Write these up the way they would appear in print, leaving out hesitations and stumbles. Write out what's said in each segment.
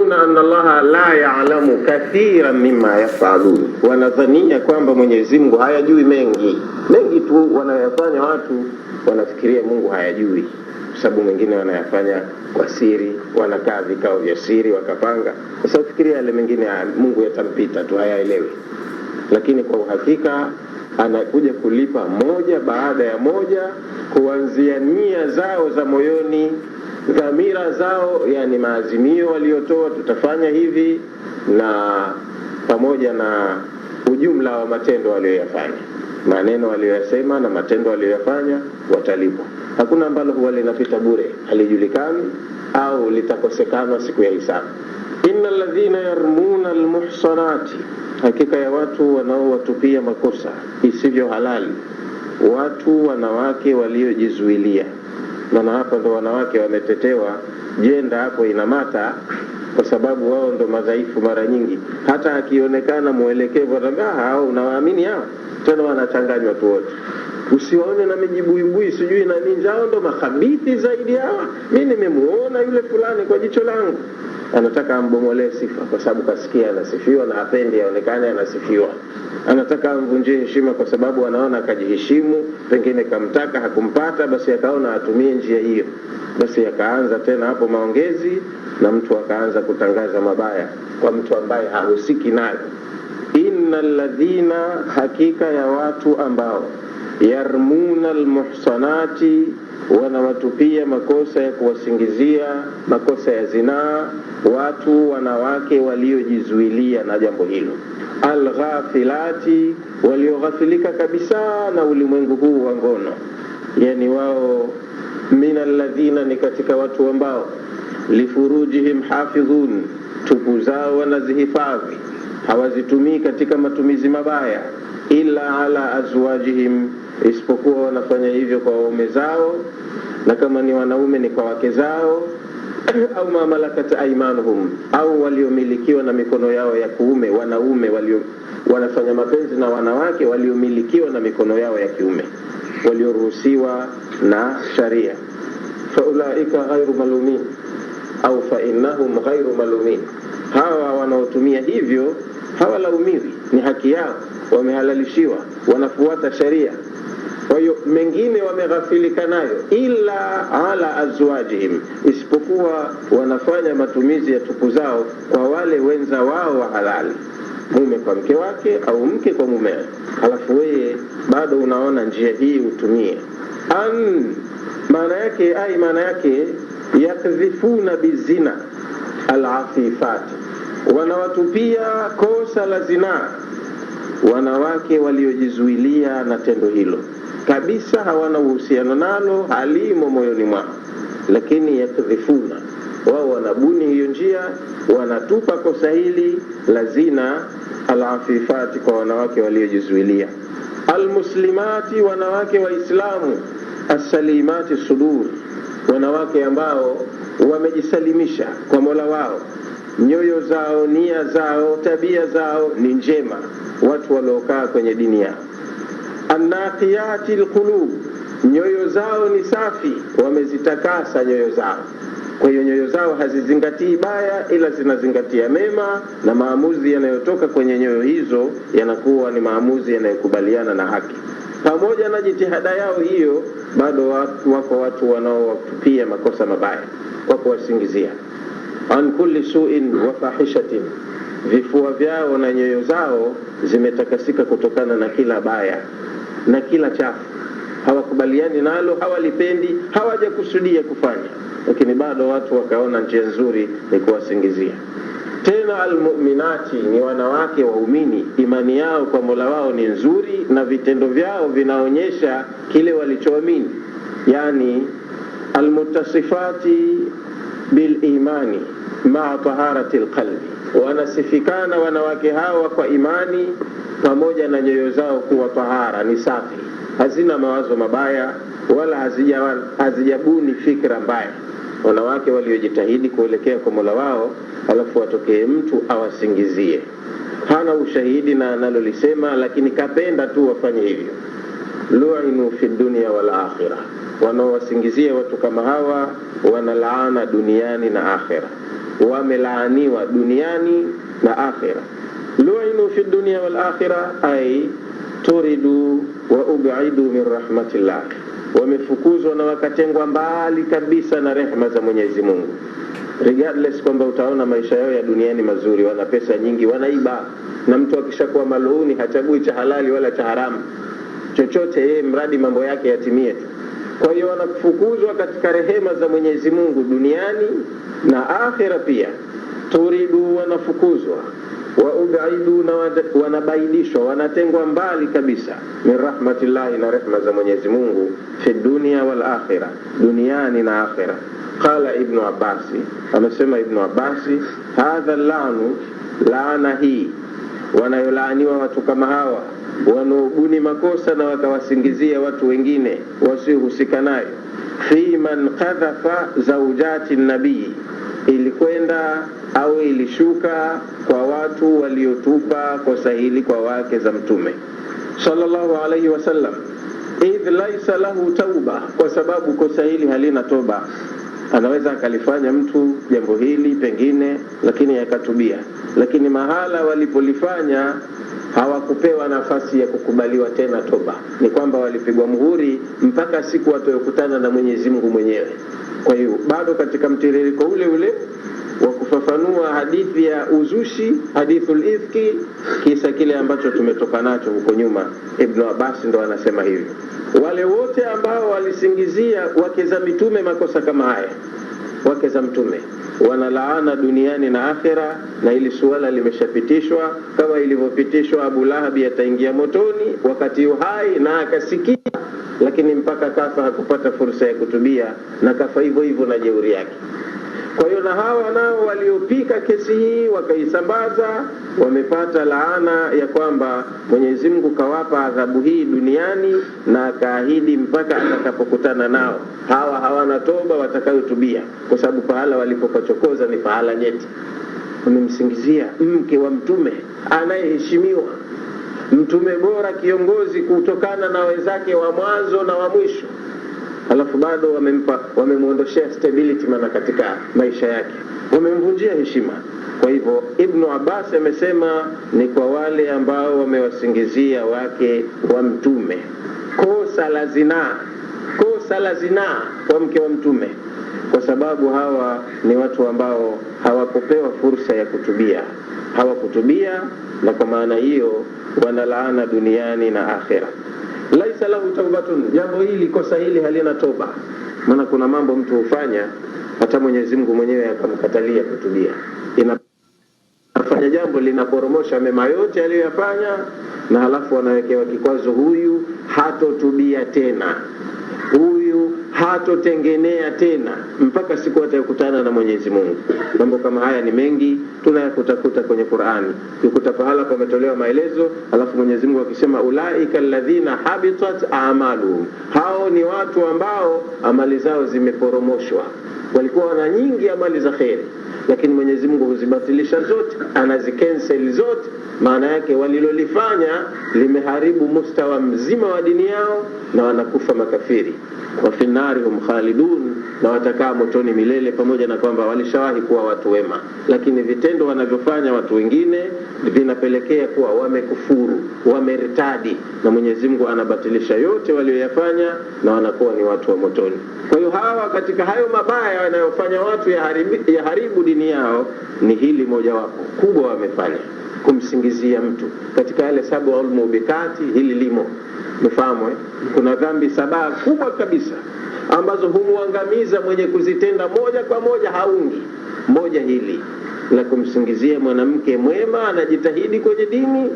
anna Allah la ya'lamu kathiran mimma yaf'alun, wanadhania kwamba Mwenyezi Mungu hayajui mengi tu wanayofanya watu, wanafikiria Mungu hayajui, sababu mengine wanayafanya kwa siri, wanakaa vikao vya siri wakapanga. Sasa ufikiria yale mengine Mungu yatampita tu, hayaelewi. Lakini kwa uhakika anakuja kulipa moja baada ya moja, kuanzia nia zao za moyoni, dhamira zao, yani maazimio waliotoa tutafanya hivi, na pamoja na ujumla wa matendo walioyafanya, maneno walioyasema na matendo walioyafanya, watalipwa. Hakuna ambalo huwa linapita bure, halijulikani au litakosekana siku ya hisabu. Innal ladhina yarmuna almuhsanati, hakika ya watu wanaowatupia makosa isivyo halali, watu wanawake waliojizuilia. Na hapa ndo wanawake wametetewa, jenda hapo inamata, kwa sababu wao ndo madhaifu mara nyingi. Hata akionekana muelekevu anambia hao unawaamini hao, tena wanachanganywa tu wote. Usiwaone na mijibuibui sijui na nini, hao ndo makhabithi zaidi hawa. Mimi nimemuona yule fulani kwa jicho langu. Anataka ambomolee sifa kwa sababu kasikia anasifiwa na hapendi aonekane anasifiwa. Anataka amvunjie heshima kwa sababu anaona akajiheshimu, pengine kamtaka hakumpata, basi akaona atumie njia hiyo. Basi akaanza tena hapo maongezi, na mtu akaanza kutangaza mabaya kwa mtu ambaye hahusiki nayo. Innal ladhina, hakika ya watu ambao yarmuna almuhsanati, wanawatupia makosa ya kuwasingizia, makosa ya zinaa, watu wanawake waliojizuilia na jambo hilo. Alghafilati, walioghafilika kabisa na ulimwengu huu wa ngono, yani wao minal ladhina, ni katika watu ambao lifurujihim hafidhun, tupu zao wanazihifadhi, hawazitumii katika matumizi mabaya, illa ala azwajihim, isipokuwa wanafanya hivyo kwa waume zao, na kama ni wanaume ni kwa wake zao, au ma malakat aymanuhum, au waliomilikiwa na mikono yao ya kuume. Wanaume wanafanya mapenzi na wanawake waliomilikiwa na mikono yao ya kiume, walioruhusiwa na sharia. Faulaika ghairu malumin, au fa innahum ghairu malumin, hawa wanaotumia hivyo hawalaumiwi, ni haki yao, wamehalalishiwa, wanafuata sharia. Kwa hiyo mengine wameghafilika nayo, ila ala azwajihim, isipokuwa wanafanya matumizi ya tupu zao kwa wale wenza wao wa halali, mume kwa mke wake au mke kwa mume. Halafu wewe bado unaona njia hii utumie. Maana yake yakdhifuna bizina alafifati, wanawatupia kosa la zinaa wanawake waliojizuilia na tendo hilo kabisa, hawana uhusiano nalo, halimo moyoni mwao, lakini yakdhifuna, wao wanabuni hiyo njia, wanatupa kosa hili la zina alafifati kwa wanawake waliojizuilia. Almuslimati, wanawake waislamu, as-salimati sudur, wanawake ambao wamejisalimisha kwa Mola wao, nyoyo zao, nia zao, tabia zao ni njema, watu waliokaa kwenye dini yao. Annaqiyati alqulub, nyoyo zao ni safi, wamezitakasa nyoyo zao. Kwa hiyo nyoyo zao hazizingatii baya, ila zinazingatia mema, na maamuzi yanayotoka kwenye nyoyo hizo yanakuwa ni maamuzi yanayokubaliana na haki. Pamoja na jitihada yao hiyo, bado wako watu wanaowatupia makosa mabaya kwa kuwasingizia. An kulli su'in wa fahishatin, vifua vyao na nyoyo zao zimetakasika kutokana na kila baya na kila chafu, hawakubaliani nalo, hawalipendi, hawajakusudia kufanya, lakini bado watu wakaona njia nzuri ni kuwasingizia. Tena almu'minati, ni wanawake waumini, imani yao kwa Mola wao ni nzuri na vitendo vyao vinaonyesha kile walichoamini, yani almutasifati bil imani ma'a taharati alqalbi, wanasifikana wanawake hawa kwa imani pamoja na nyoyo zao kuwa tahara, ni safi, hazina mawazo mabaya wala hazijabuni fikra mbaya. Wanawake waliojitahidi kuelekea kwa Mola wao, alafu watokee mtu awasingizie, hana ushahidi na analolisema, lakini kapenda tu wafanye hivyo. Lu'inu fi dunya wal akhirah, wanaowasingizia watu kama hawa wanalaana duniani na akhera. wamelaaniwa duniani na akhira. Lu'inu fi dunya wal akhira ay turidu wa ub'idu min rahmatillah, wamefukuzwa na wakatengwa mbali kabisa na rehema za Mwenyezi Mungu. Regardless kwamba utaona maisha yao ya duniani mazuri, wana pesa nyingi, wanaiba, na mtu akishakuwa maluuni hachagui cha halali wala cha haramu, chochote yeye mradi mambo yake yatimie tu. Kwa hiyo wanafukuzwa katika rehema za Mwenyezi Mungu duniani na akhira pia. Turidu, wanafukuzwa, wa ubaidu, na wanabaidishwa, wanatengwa mbali kabisa, min rahmatillahi, na rehema za Mwenyezi Mungu, fi dunia wal akhira, duniani na akhira. Qala Ibn Abbas, amesema Ibn Abbas, hadha la'nu, laana hii wanayolaaniwa watu kama hawa wanaobuni makosa na wakawasingizia watu wengine wasiohusika nayo, fi man qadhafa zawjati nabii, ilikwenda au ilishuka kwa watu waliotupa kosa hili kwa wake za Mtume sallallahu alayhi wasallam. Idh laysa lahu tauba, kwa sababu kosa hili halina toba. Anaweza akalifanya mtu jambo hili pengine, lakini yakatubia, lakini mahala walipolifanya hawakupewa nafasi ya kukubaliwa tena toba. Ni kwamba walipigwa muhuri mpaka siku watayokutana na Mwenyezi Mungu mwenyewe. Kwa hiyo bado katika mtiririko ule ule wa kufafanua hadithi ya uzushi, hadithul ifki, kisa kile ambacho tumetoka nacho huko nyuma, Ibn Abbas ndo anasema hivi. Wale wote ambao walisingizia wake za mitume makosa kama haya, wake za Mtume wanalaana duniani na akhira, na ili suala limeshapitishwa kama ilivyopitishwa Abu Lahab ataingia motoni wakati uhai na akasikia, lakini mpaka kafa hakupata fursa ya kutubia, na kafa hivyo hivyo na jeuri yake. Kwa hiyo na hawa nao waliopika kesi hii wakaisambaza, wamepata laana ya kwamba Mwenyezi Mungu kawapa adhabu hii duniani, na akaahidi mpaka atakapokutana nao hawa hawana toba watakayotubia, kwa sababu pahala walipopachokoza ni pahala nyeti. Wamemsingizia mke wa Mtume anayeheshimiwa, Mtume bora, kiongozi kutokana na wenzake wa mwanzo na wa mwisho, alafu bado wamemuondoshea stability maana katika maisha yake, wamemvunjia heshima. Kwa hivyo Ibn Abbas amesema ni kwa wale ambao wamewasingizia wake wa Mtume kosa la zinaa kwa mke wa Mtume, kwa sababu hawa ni watu ambao hawakupewa fursa ya hawakutubia, na kwa maana hiyo wanalaana duniani na akhera. Laisa lahu taubatun, jambo hili, kosa hili halina toba. Maana kuna mambo mtu hufanya hata Mwenyezi Mungu mwenyewe akamkatalia kutubia. Inafanya jambo linaporomosha mema yote aliyofanya, na halafu anawekewa kikwazo, huyu hatotubia tena, huyu hatotengenea tena mpaka siku atakutana na Mwenyezi Mungu. Mambo kama haya ni mengi, tunayakutakuta kwenye Qur'ani. Ukikuta pahala pametolewa maelezo, alafu Mwenyezi Mungu akisema ulaika alladhina habitat a'maluhum, hao ni watu ambao amali zao zimeporomoshwa. Walikuwa wana nyingi amali za khairi, lakini Mwenyezi Mungu huzibatilisha zote, anazikancel zote. Maana yake walilolifanya limeharibu mustawa mzima wa dini yao, na wanakufa makafiri. Wa fi narihum khalidun, na watakaa motoni milele, pamoja na kwamba walishawahi kuwa watu wema, lakini vitendo wanavyofanya watu wengine vinapelekea kuwa wamekufuru, wamertadi, na Mwenyezi Mungu anabatilisha yote walioyafanya, na wanakuwa ni watu wa motoni. Kwa hiyo hawa katika hayo mabaya wanayofanya watu ya haribu dini yao, ni hili moja wapo kubwa wamefanya, kumsingizia mtu. Katika yale 7 mubikati hili limo. Mfahamu kuna dhambi 7 kubwa kabisa ambazo humuangamiza mwenye kuzitenda moja kwa moja, haungi. Moja hili la kumsingizia mwanamke mwema anajitahidi kwenye dini,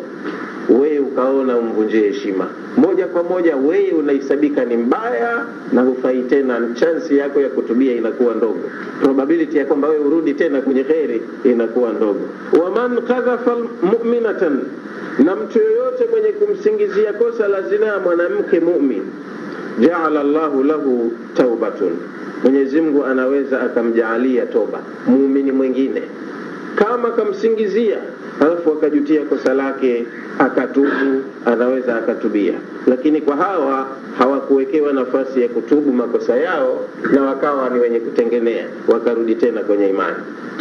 wewe ukaona umvunjie heshima, moja kwa moja wewe unahesabika ni mbaya na hufai tena, chance yako ya kutubia inakuwa ndogo, probability ya kwamba wewe urudi tena kwenye khairi inakuwa ndogo. Wa man qadhafa mu'minatan, na mtu yoyote mwenye kumsingizia kosa la zina mwanamke mu'min, ja'ala Allahu lahu taubatun, Mwenyezi Mungu anaweza akamjaalia toba muumini mwingine. Kama kamsingizia alafu akajutia kosa lake akatubu, anaweza akatubia. Lakini kwa hawa hawakuwekewa nafasi ya kutubu makosa yao na wakawa ni wenye kutengenea, wakarudi tena kwenye imani.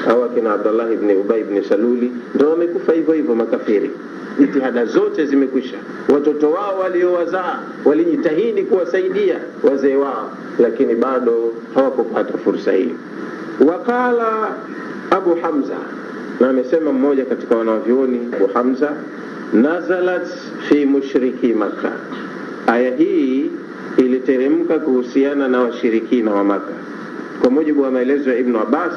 Hawa kina Abdullah ibn Ubay ibn Saluli ndio wamekufa hivyo hivyo makafiri. Jitihada zote zimekwisha. Watoto wao waliowazaa walijitahidi kuwasaidia wazee wao, lakini bado hawakupata fursa hiyo. Wakala Abu Hamza, na amesema mmoja katika wanavyuoni, Abu Hamza, nazalat fi mushriki Makkah. Aya hii iliteremka kuhusiana na washirikina wa Makkah. Kwa mujibu wa maelezo ya Ibn Abbas,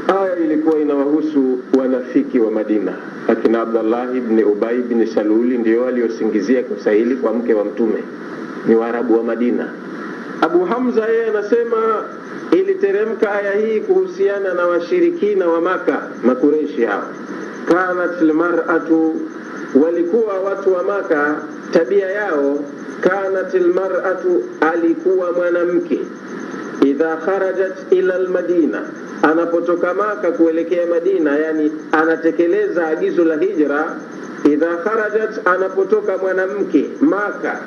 aya ilikuwa inawahusu wanafiki wa Madina. Akina Abdullah ibn Ubay ibn Saluli ndio waliosingizia kosa hili kwa mke wa Mtume, ni Waarabu wa Madina. Abu Hamza yeye anasema iliteremka aya hii kuhusiana na washirikina wa Makkah, Makureishi hao. Kanat almar'atu, walikuwa watu wa Makkah tabia yao, kanat almar'atu, alikuwa mwanamke, idha kharajat ila almadina, anapotoka Makkah kuelekea Madina, yani anatekeleza agizo la hijra. Idha kharajat, anapotoka mwanamke Makkah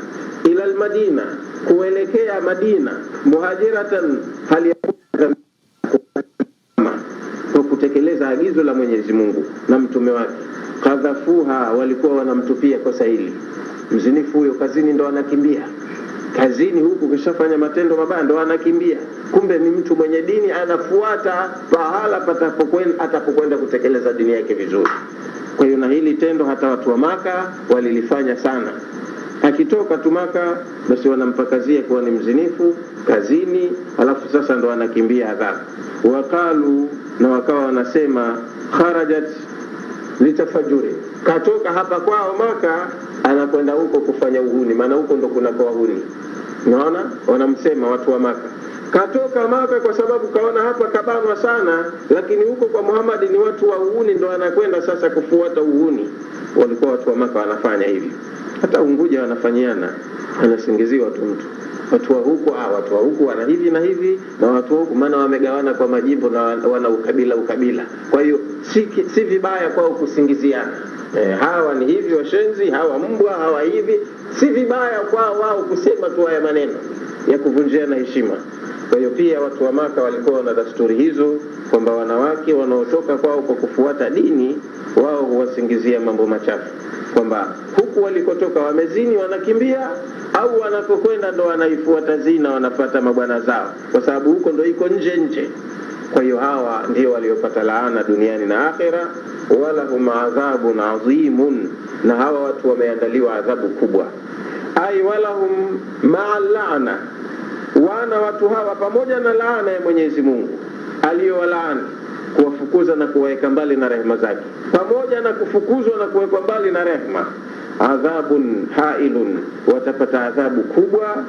ila almadina, kuelekea Madina, muhajiratan, hali kwa kutekeleza agizo la Mwenyezi Mungu na mtume wake. Kadhafuha, walikuwa wanamtupia kosa hili. Mzinifu huyo kazini ndo anakimbia, kazini huku kishafanya matendo mabaya ndo anakimbia. Kumbe ni mtu mwenye dini, anafuata pahala atapokwenda kutekeleza dini yake vizuri. Kwa hiyo na hili tendo hata watu wa Makkah walilifanya sana. Akitoka tu Makkah basi wanampakazia kuwa ni mzinifu kazini, alafu sasa ndo anakimbia adhabu. Wakalu, na wakawa wanasema, kharajat litafajuri, katoka hapa kwao Makkah anakwenda huko kufanya uhuni, maana huko ndo kuna kwa uhuni. Unaona, wanamsema watu wa Makkah, katoka Makkah kwa sababu kaona hapa kabanwa sana, lakini huko kwa Muhammad ni watu wa uhuni, ndo anakwenda sasa kufuata uhuni. Walikuwa watu wa Makkah wanafanya hivi. Hata Unguja wanafanyiana, anasingiziwa tu mtu, watu wa huku wana hivi na hivi, na watu wa huku maana wamegawana kwa majimbo na wana ukabila. Kwa hiyo si vibaya kwao kusingiziana. Hawa ni hivi washenzi, hawa mbwa, hawa hivi. Si vibaya kwao wao kusema tu haya maneno ya kuvunjiana heshima. Kwa hiyo pia watu wa Makkah walikuwa na desturi hizo, kwamba wanawake wanaotoka kwao kwa kufuata dini, wao huwasingizia mambo machafu, kwamba huku walikotoka wamezini wanakimbia, au wanapokwenda ndo wanaifuata zina, wanafuata mabwana zao, kwa sababu huko ndo iko nje. Kwa hiyo hawa ndio waliopata laana duniani na akhera. Wala hum adhabun adhimun, na hawa watu wameandaliwa adhabu kubwa. Ai wala hum ma'a laana, wana watu hawa pamoja na laana ya Mwenyezi Mungu aliyowalaani, kuwafukuza na kuwaweka mbali na rehema zake, pamoja na kufukuzwa na kuwekwa mbali na rehema, adhabun hailun, watapata adhabu kubwa,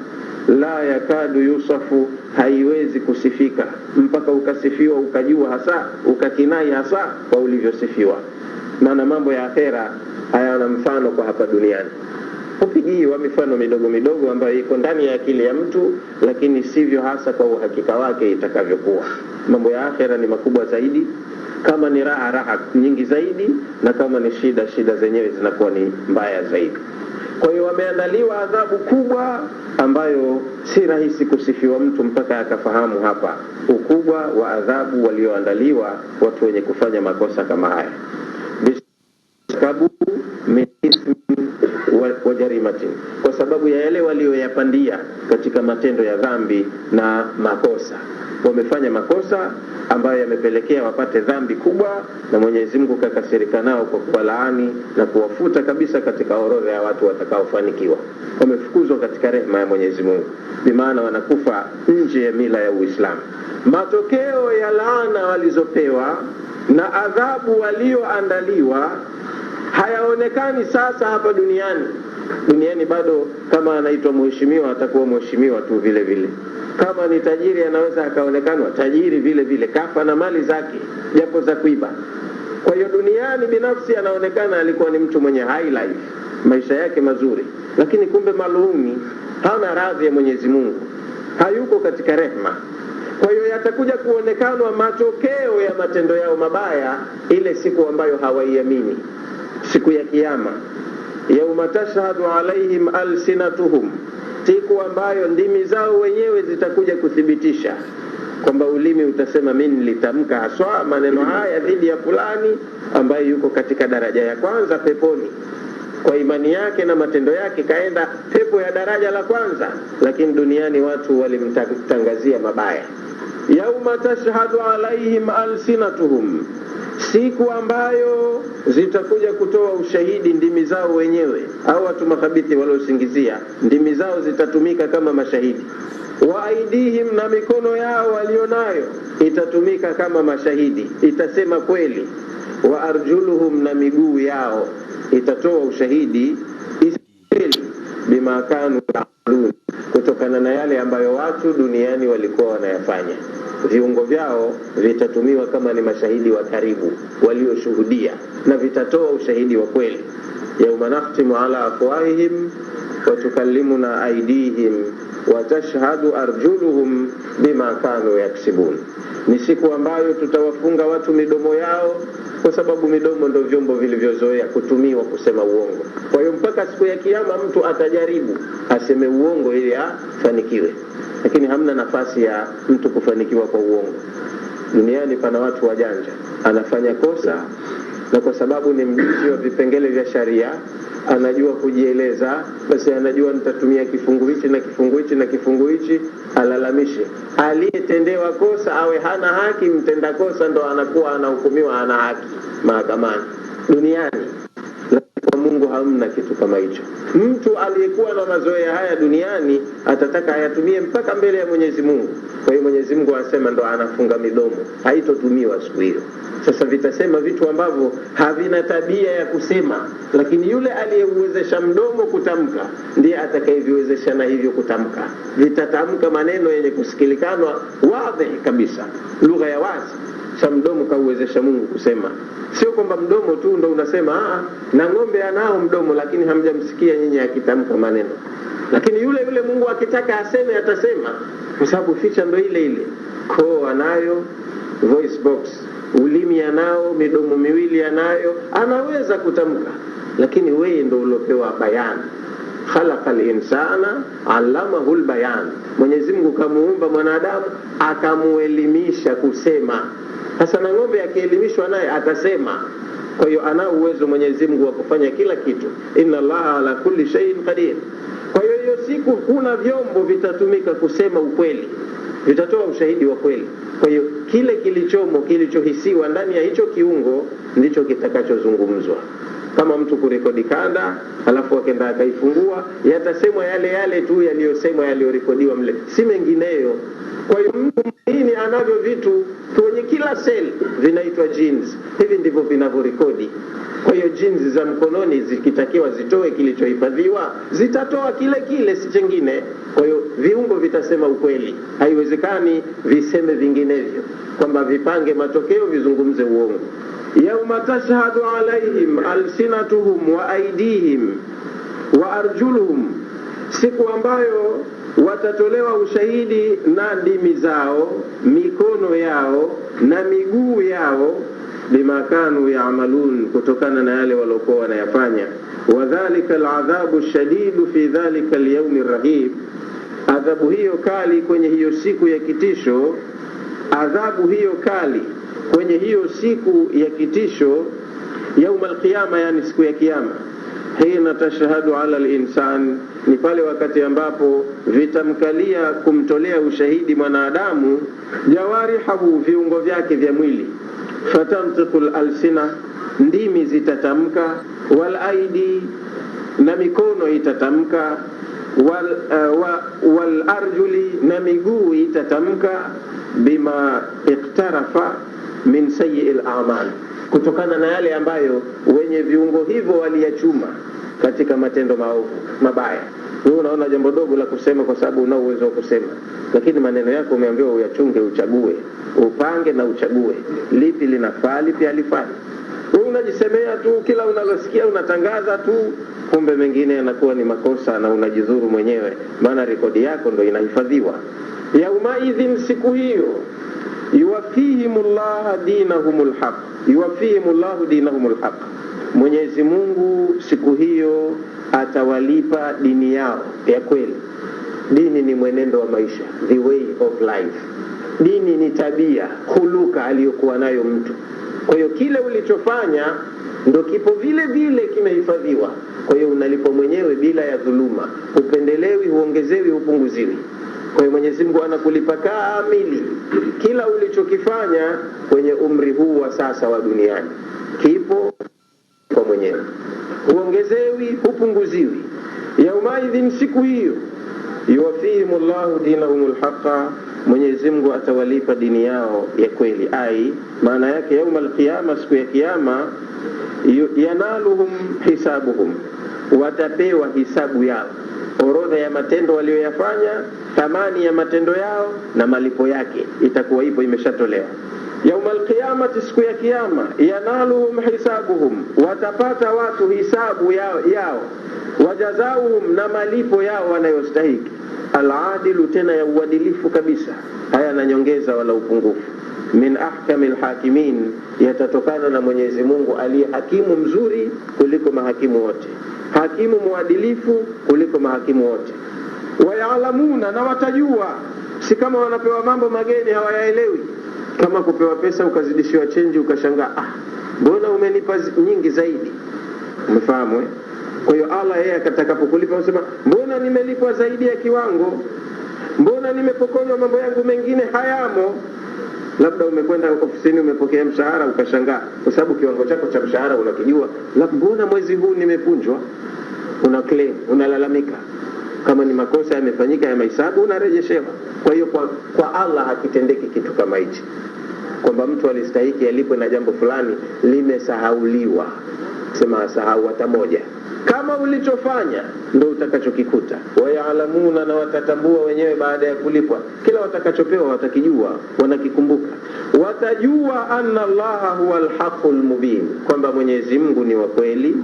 la yakadu yusafu, haiwezi kusifika, mpaka ukasifiwa ukajua hasa, ukakinai hasa kwa ulivyosifiwa. Maana mambo ya akhera hayana mfano kwa hapa duniani. Upigiwa mifano midogo ambayo iko ndani ya akili ya mtu, lakini sivyo hasa kwa uhakika wake itakavyokuwa. Mambo ya akhera ni makubwa zaidi, kama ni raha nyingi zaidi, na kama ni shida zenyewe zinakuwa ni mbaya zaidi. Kwa hiyo wameandaliwa adhabu kubwa ambayo si rahisi kusifiwa mtu mpaka akafahamu hapa ukubwa wa adhabu walioandaliwa watu wenye kufanya makosa kama haya. Biskabu wa jarimatin, kwa sababu ya yale walioyapandia katika matendo ya dhambi na makosa. Wamefanya makosa ambayo yamepelekea wapate dhambi kubwa, na Mwenyezi Mungu kakasirika nao kwa kuwalaani na kuwafuta kabisa katika orodha ya watu watakaofanikiwa. Wamefukuzwa katika rehema ya Mwenyezi Mungu, bimaana wanakufa nje ya mila ya Uislamu. Matokeo ya laana walizopewa na adhabu walioandaliwa hayaonekani sasa hapa duniani. Duniani bado kama anaitwa mheshimiwa atakuwa mheshimiwa tu vile vile. Kama ni tajiri anaweza akaonekanwa tajiri vile vile, kafa na mali zake japo za kuiba. Kwa hiyo duniani binafsi anaonekana alikuwa ni mtu mwenye high life, maisha yake mazuri, lakini kumbe malumi, hana radhi ya Mwenyezi Mungu, hayuko katika rehema. Kwa hiyo yatakuja kuonekanwa matokeo ya matendo yao mabaya ile siku ambayo hawaiamini, siku ya kiyama. Yauma tashhadu alaihim alsinatuhum, siku ambayo ndimi zao wenyewe zitakuja kuthibitisha kwamba ulimi utasema mimi nilitamka haswa maneno haya dhidi ya fulani ambaye yuko katika daraja ya kwanza peponi. Kwa imani yake na matendo yake kaenda pepo ya daraja la kwanza, lakini duniani watu walimtangazia mabaya. Yauma tashhadu alaihim alsinatuhum, siku ambayo zitakuja kutoa ushahidi ndimi zao wenyewe, au watu makhabithi waliosingizia, ndimi zao zitatumika kama mashahidi. Wa aidihim, na mikono yao walionayo itatumika kama mashahidi, itasema kweli. Wa arjuluhum, na miguu yao itatoa ushahidi kweli, bima kanu ya'malun, kutokana na yale ambayo watu duniani walikuwa wanayafanya. Viungo vyao vitatumiwa kama ni mashahidi wa karibu walioshuhudia, na vitatoa ushahidi wa kweli. Yauma nakhtimu ala afwahihim wa tukallimuna aydihim wa tashhadu arjuluhum bima kanu yaksibun, ni siku ambayo tutawafunga watu midomo yao, kwa sababu midomo ndio vyombo vilivyozoea kutumiwa kusema uongo. Kwa hiyo mpaka siku ya kiyama mtu atajaribu aseme uongo ili afanikiwe, lakini hamna nafasi ya mtu kufanikiwa kwa uongo. Duniani pana watu wajanja, anafanya kosa na kwa sababu ni mjuzi wa vipengele vya sharia, anajua kujieleza, basi anajua nitatumia kifungu hichi na kifungu hichi na kifungu hichi, alalamishe. Aliyetendewa kosa awe hana haki, mtenda kosa ndo anakuwa anahukumiwa hana haki mahakamani duniani. Kwa Mungu hamna kitu kama hicho. Mtu aliyekuwa na mazoea haya duniani atataka ayatumie mpaka mbele ya Mwenyezi Mungu. Kwa hiyo Mwenyezi Mungu anasema ndo anafunga midomo, haitotumiwa siku hiyo. Sasa vitasema vitu ambavyo havina tabia ya kusema, lakini yule aliyeuwezesha mdomo kutamka ndiye atakayeviwezesha na hivyo kutamka. Vitatamka maneno yenye kusikilikanwa wazi kabisa, lugha ya wazi. Sa mdomo kauwezesha Mungu kusema. Sio kwamba mdomo tu ndo unasema na ng'ombe anao mdomo, lakini hamjamsikia nyinyi akitamka maneno. Lakini yule Mungu akitaka aseme atasema, kwa sababu ficha ndo ile ile. Koo anayo, voice box, ulimi anao, midomo miwili anayo, anaweza kutamka. Lakini wewe ndo ulopewa bayan. Khalaqal insana allamahu albayan, Mwenyezi Mungu kamuumba mwanadamu akamuelimisha kusema. Sasa na ng'ombe akielimishwa naye atasema. Kwa hiyo ana uwezo Mwenyezi Mungu wa kufanya kila kitu. Inna Allaha ala kulli shay'in qadir. Kwa hiyo hiyo siku kuna vyombo vitatumika kusema ukweli, vitatoa ushahidi wa kweli. Kwa hiyo kile kilichomo, kilichohisiwa ndani ya hicho kiungo ndicho kitakachozungumzwa. Kama mtu kurekodi kanda alafu akaenda akaifungua, yatasemwa yale yale tu yaliyosemwa, yaliyorekodiwa mle, si mengineyo. Kwa hiyo mtu mwingine anavyo vitu kwenye kila seli vinaitwa genes. Hivi ndivyo vinavyorekodi. Kwa hiyo genes za mkononi zikitakiwa zitoe kilichohifadhiwa, zitatoa kile kile, si chengine. Kwa hiyo viungo vitasema ukweli. Haiwezekani viseme vinginevyo, kwamba vipange matokeo vizungumze uongo. Yauma tashhadu alaihim alsinatuhum wa aidihim wa arjuluhum, siku ambayo watatolewa ushahidi na ndimi zao, mikono yao na miguu yao, bima kanu ya'malun, kutokana na yale waliokuwa wanayafanya. Wadhalika al'adhabu shadidu fi dhalika al-yawm ar-rahim, adhabu hiyo kali kwenye hiyo siku ya kitisho. Adhabu hiyo kali kwenye hiyo siku ya kitisho, yaum al-qiyama, yani siku ya kiyama. Hina tashhadu ala al-insan, ni pale wakati ambapo vitamkalia kumtolea ushahidi mwanadamu jawarihahu, viungo vyake vya mwili. Fatamtiqul alsina, ndimi zitatamka, wal aidi, na mikono itatamka, wal arjuli, na miguu itatamka, bima iktarafa min sayyi'il a'mal, kutokana na yale ambayo wenye viungo hivyo waliyachuma katika matendo maovu mabaya. Wewe unaona jambo dogo la kusema kwa sababu una uwezo wa kusema, lakini maneno yako umeambiwa uyachunge, uchague, upange na uchague lipi linafaa lipi halifai. Wewe unajisemea tu, kila unalosikia unatangaza tu, kumbe mengine yanakuwa ni makosa na unajidhuru mwenyewe, maana rekodi yako ndio inahifadhiwa. Yaumaidhin, siku hiyo, yuwafihimullah dinahumul haq, yuwafihimullahu dinahumul haq, Mwenyezi Mungu siku hiyo atawalipa dini yao ya kweli. Dini ni mwenendo wa maisha, the way of life. Dini ni tabia, huluka aliyokuwa nayo mtu. Kwa hiyo kile ulichofanya ndo kipo vile vile kimehifadhiwa. Kwa hiyo unalipo mwenyewe bila ya dhuluma, upendelewi, huongezewi, upunguziwi. Kwa hiyo Mwenyezi Mungu anakulipa kamili kila ulichokifanya kwenye umri huu wa sasa wa duniani. Kipo kwa mwenyewe, huongezewi, hupunguziwi. Yaumaidhin, siku hiyo, yuwafihimullahu dinahumul haqa, Mwenyezi Mungu atawalipa dini yao ya kweli. Ai, maana yake yaumal qiyama, siku ya kiyama, yanaluhum hisabuhum, watapewa hisabu yao, orodha ya matendo walioyafanya, thamani ya matendo yao na malipo yake itakuwa ipo, imeshatolewa. Yaumal qiyamati, siku ya kiyama, yanaluhum hisabuhum, watapata watu hisabu yao, wajazauhum, na malipo yao wanayostahiki. Al-adilu, tena ya uadilifu kabisa, haya na nyongeza wala upungufu. Min ahkamil hakimin, yatatokana na Mwenyezi Mungu aliye hakimu mzuri kuliko mahakimu wote, hakimu muadilifu kuliko mahakimu wote. Wayalamuna, na watajua, si kama wanapewa mambo mageni hawayaelewi. Kama kupewa pesa ukazidishiwa chenji ukashangaa, mbona umenipa nyingi zaidi? Umefahamu? Kwa hiyo Allah yeye atakapokulipa unasema, mbona nimelipwa zaidi ya kiwango? Mbona nimepokonywa mambo yangu mengine hayamo? Labda umekwenda ofisini umepokea mshahara ukashangaa, kwa sababu kiwango chako cha mshahara unakijua, labda mbona mwezi huu nimepunjwa? Una claim, unalalamika. Kama ni makosa yamefanyika ya mahesabu unarejeshewa. Kwa hiyo kwa Allah hakitendeki kitu kama hichi, kwamba mtu alistahiki alipwe na jambo fulani limesahauliwa. Sema asahau hata moja. Kama ulichofanya ndio utakachokikuta. Wayalamuna, na watatambua wenyewe baada ya kulipwa, kila watakachopewa watakijua, wanakikumbuka. Watajua anna Allaha huwal haqqul mubin, kwamba Mwenyezi Mungu ni wa kweli,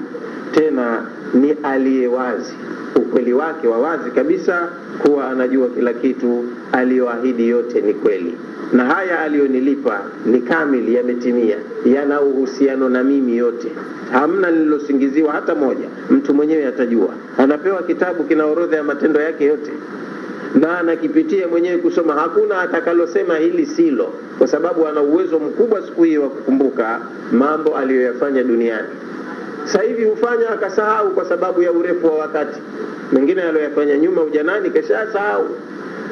tena ni aliyewazi, ukweli wake wa wazi kabisa, kuwa anajua kila kitu, aliyoahidi yote ni kweli, na haya aliyonilipa ni kamili, yametimia, yana uhusiano na mimi yote, hamna nililosingiziwa hata moja. Mtu mwenyewe atajua, anapewa kitabu kina orodha ya matendo yake yote, na anakipitia mwenyewe kusoma, hakuna atakalosema hili silo, kwa sababu ana uwezo mkubwa siku hiyo wa kukumbuka mambo aliyoyafanya duniani. Sasa hivi hufanya akasahau kwa sababu ya urefu wa wakati, mengine aliyofanya nyuma ujanani kesha sahau.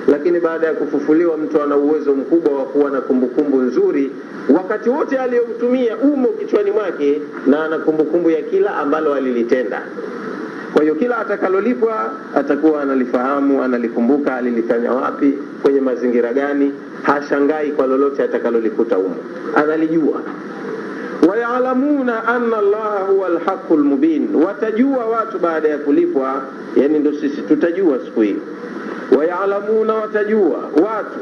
Lakini baada ya kufufuliwa mtu ana uwezo mkubwa wa kuwa na kumbukumbu nzuri, wakati wote aliyoutumia umo kichwani mwake, na ana kumbukumbu ya kila ambalo alilitenda. Kwa hiyo kila atakalolipwa atakuwa analifahamu, analikumbuka, alilifanya wapi, kwenye mazingira gani, hashangai kwa lolote atakalolikuta umo, analijua. Wayalamuna anna Allaha huwal haqqul mubin, watajua watu baada ya kulipwa, yani ndio sisi tutajua siku hiyo. Wayalamuna, watajua watu,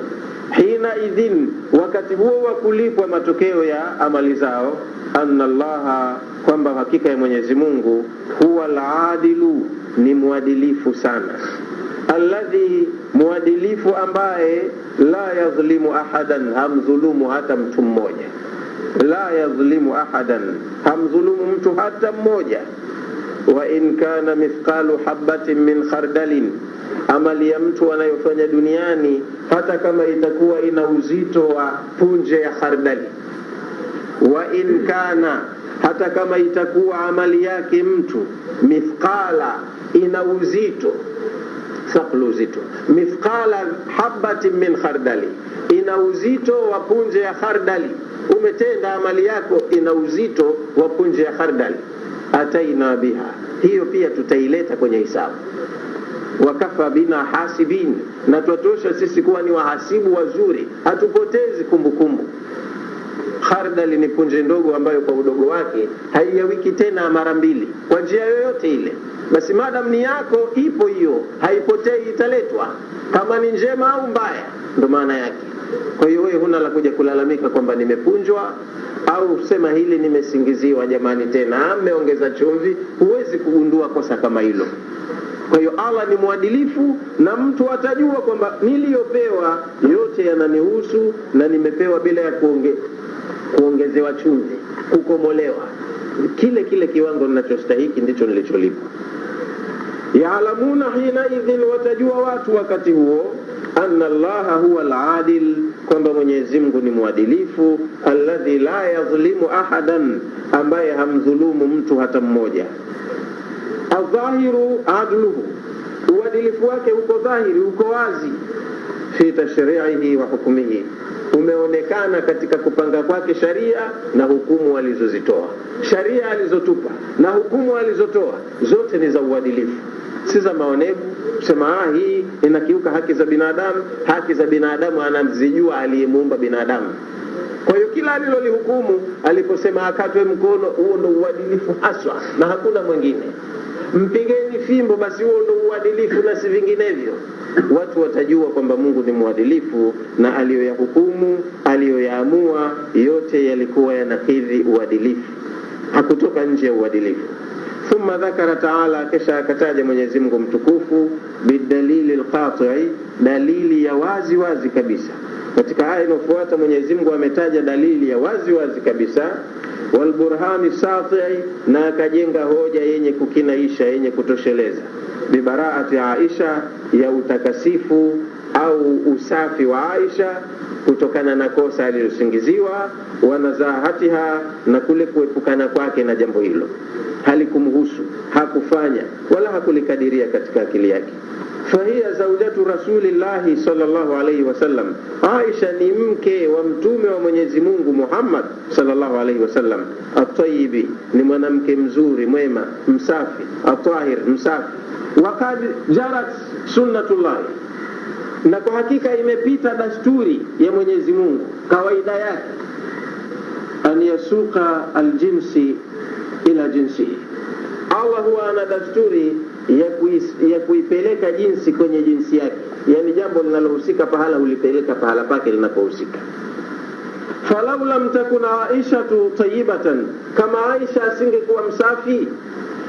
hina idhin, wakati huo wa kulipwa matokeo ya amali zao, anna Allaha, kwamba hakika ya Mwenyezi Mungu, huwal adilu, ni muadilifu sana, alladhi, muadilifu ambaye, la yadhlimu ahadan, hamdhulumu hata mtu mmoja. La yadhlimu ahadan, hamdhulumu mtu hata mmoja. Wa in kana mithqalu habatin min khardalin, amali ya mtu anayofanya duniani hata kama itakuwa ina uzito wa punje ya khardali. Wa in kana, hata kama itakuwa amali yake mtu mithqala, ina uzito, thaqlu, uzito, mithqala habatin min khardali, ina uzito wa punje ya khardali. Umetenda amali yako ina uzito wa punje ya khardali, ataina biha, hiyo pia tutaileta kwenye hisabu. Wakafa bina hasibin, na tutosha sisi kuwa ni wahasibu wazuri, hatupotezi kumbukumbu. Khardali ni punje ndogo ambayo kwa udogo wake haiyawiki tena mara mbili kwa njia yoyote ile. Basi madam ni yako, ipo hiyo, haipotei, italetwa. kama ni njema au mbaya, ndo maana yake. Kwa hiyo wewe huna la kuja kulalamika kwamba nimepunjwa au sema hili nimesingiziwa, jamani tena ameongeza chumvi. Huwezi kugundua kosa kama hilo. Kwa hiyo Allah ni mwadilifu, na mtu atajua kwamba niliyopewa yote yananihusu na nimepewa bila ya kuongezewa chumvi, kukomolewa. Kile kiwango ninachostahiki ndicho nilicholipwa. Ya'lamuna hina idhin, watajua watu wakati huo, anna Allaha huwa al-adil, kwamba Mwenyezi Mungu ni mwadilifu, alladhi la yadhlimu ahadan, ambaye hamdhulumu mtu hata mmoja. Adhahiru adluhu, uadilifu wake uko dhahiri, uko wazi. Fi tashri'ihi wa hukmihi, umeonekana katika kupanga kwake sharia na hukumu alizozitoa. Sharia alizotupa na hukumu alizotoa zote ni za uadilifu, si za maonevu. Sema hii inakiuka haki za binadamu. Haki za binadamu anazijua aliyemuumba binadamu. Kwa hiyo kila alilolihukumu, aliposema akatwe mkono, huo ndo uadilifu haswa na hakuna mwingine. Mpigeni fimbo, basi huo ndo uadilifu na si vinginevyo. Watu watajua kwamba Mungu ni mwadilifu, na aliyoyahukumu, aliyoyaamua yote yalikuwa yanakidhi uadilifu, hakutoka nje ya uadilifu. Thumma dhakara ta'ala, kisha akataja Mwenyezi Mungu mtukufu, bidalili alqati', dalili ya wazi wazi kabisa. Katika aya inayofuata Mwenyezi Mungu ametaja dalili ya wazi wazi kabisa, wal burhani sati', na akajenga hoja yenye kukinaisha, yenye kutosheleza, bibaraati Aisha, ya utakasifu au usafi wa Aisha kutokana na kosa alilosingiziwa, wanazahatiha, na kule kuepukana kwake na jambo hilo, halikumhusu, hakufanya wala hakulikadiria katika akili yake. Fahiya zawjatu rasulillahi sallallahu alayhi wasallam, Aisha ni mke wa mtume wa Mwenyezi Mungu Muhammad sallallahu alayhi wasallam. At-tayyibi, ni mwanamke mzuri, mwema, msafi. At-tahir, msafi. Waqad jarat sunnatullah, na kwa hakika imepita dasturi ya Mwenyezi Mungu, kawaida yake, an yasuqa aljinsi ila jinsi. Allah huwa ana dasturi ya kuipeleka jinsi kwenye jinsi yake, yani jambo linalohusika pahala hulipeleka pahala pake linapohusika. Falau lam takun Aisha tayyibatan, kama Aisha asingekuwa msafi,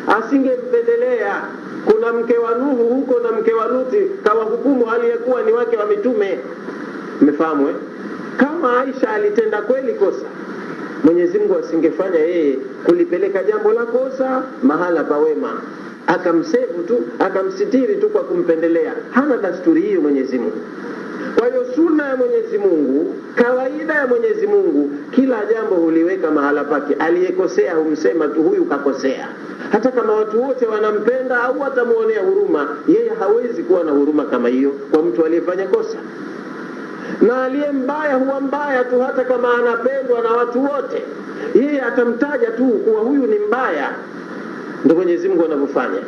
asingempendelea. Kuna mke wa Nuhu huko na mke wa Luti, kawa hukumu aliyekuwa ni wake wa mitume. Mmefahamu Kama Aisha alitenda kweli kosa, Mwenyezi Mungu asingefanya yeye kulipeleka jambo la kosa mahala pa wema, akamsevu tu, akamsitiri tu kwa kumpendelea. Hana dasturi hiyo Mwenyezi Mungu. Kwa hiyo sunna ya Mwenyezi Mungu, kawaida ya Mwenyezi Mungu, kila jambo huliweka mahala pake. Aliyekosea humsema tu huyu kakosea, hata kama watu wote wanampenda au watamuonea huruma, yeye hawezi kuwa na huruma kama hiyo kwa mtu aliyefanya kosa. Na aliye mbaya huwa mbaya tu, hata kama anapendwa na watu wote, yeye atamtaja tu kuwa huyu ni mbaya. Ndio Mwenyezi Mungu anavyofanya.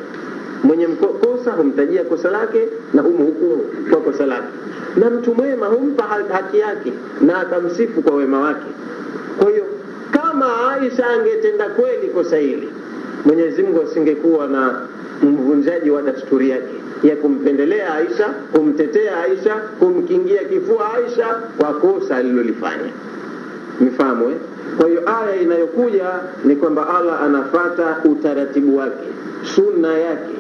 Mwenye kosa humtajia kosa lake na humhukumu kwa kosa lake, na mtu mwema humpa haki yake na akamsifu kwa wema wake. Kwa hiyo kama Aisha angetenda kweli kosa hili, Mwenyezi Mungu asingekuwa na mvunjaji wa dasturi yake ya kumpendelea Aisha, kumtetea Aisha, kumkingia kifua Aisha kwa kosa alilolifanya. Mfahamu Kwa hiyo aya inayokuja ni kwamba Allah anafata utaratibu wake, sunna yake,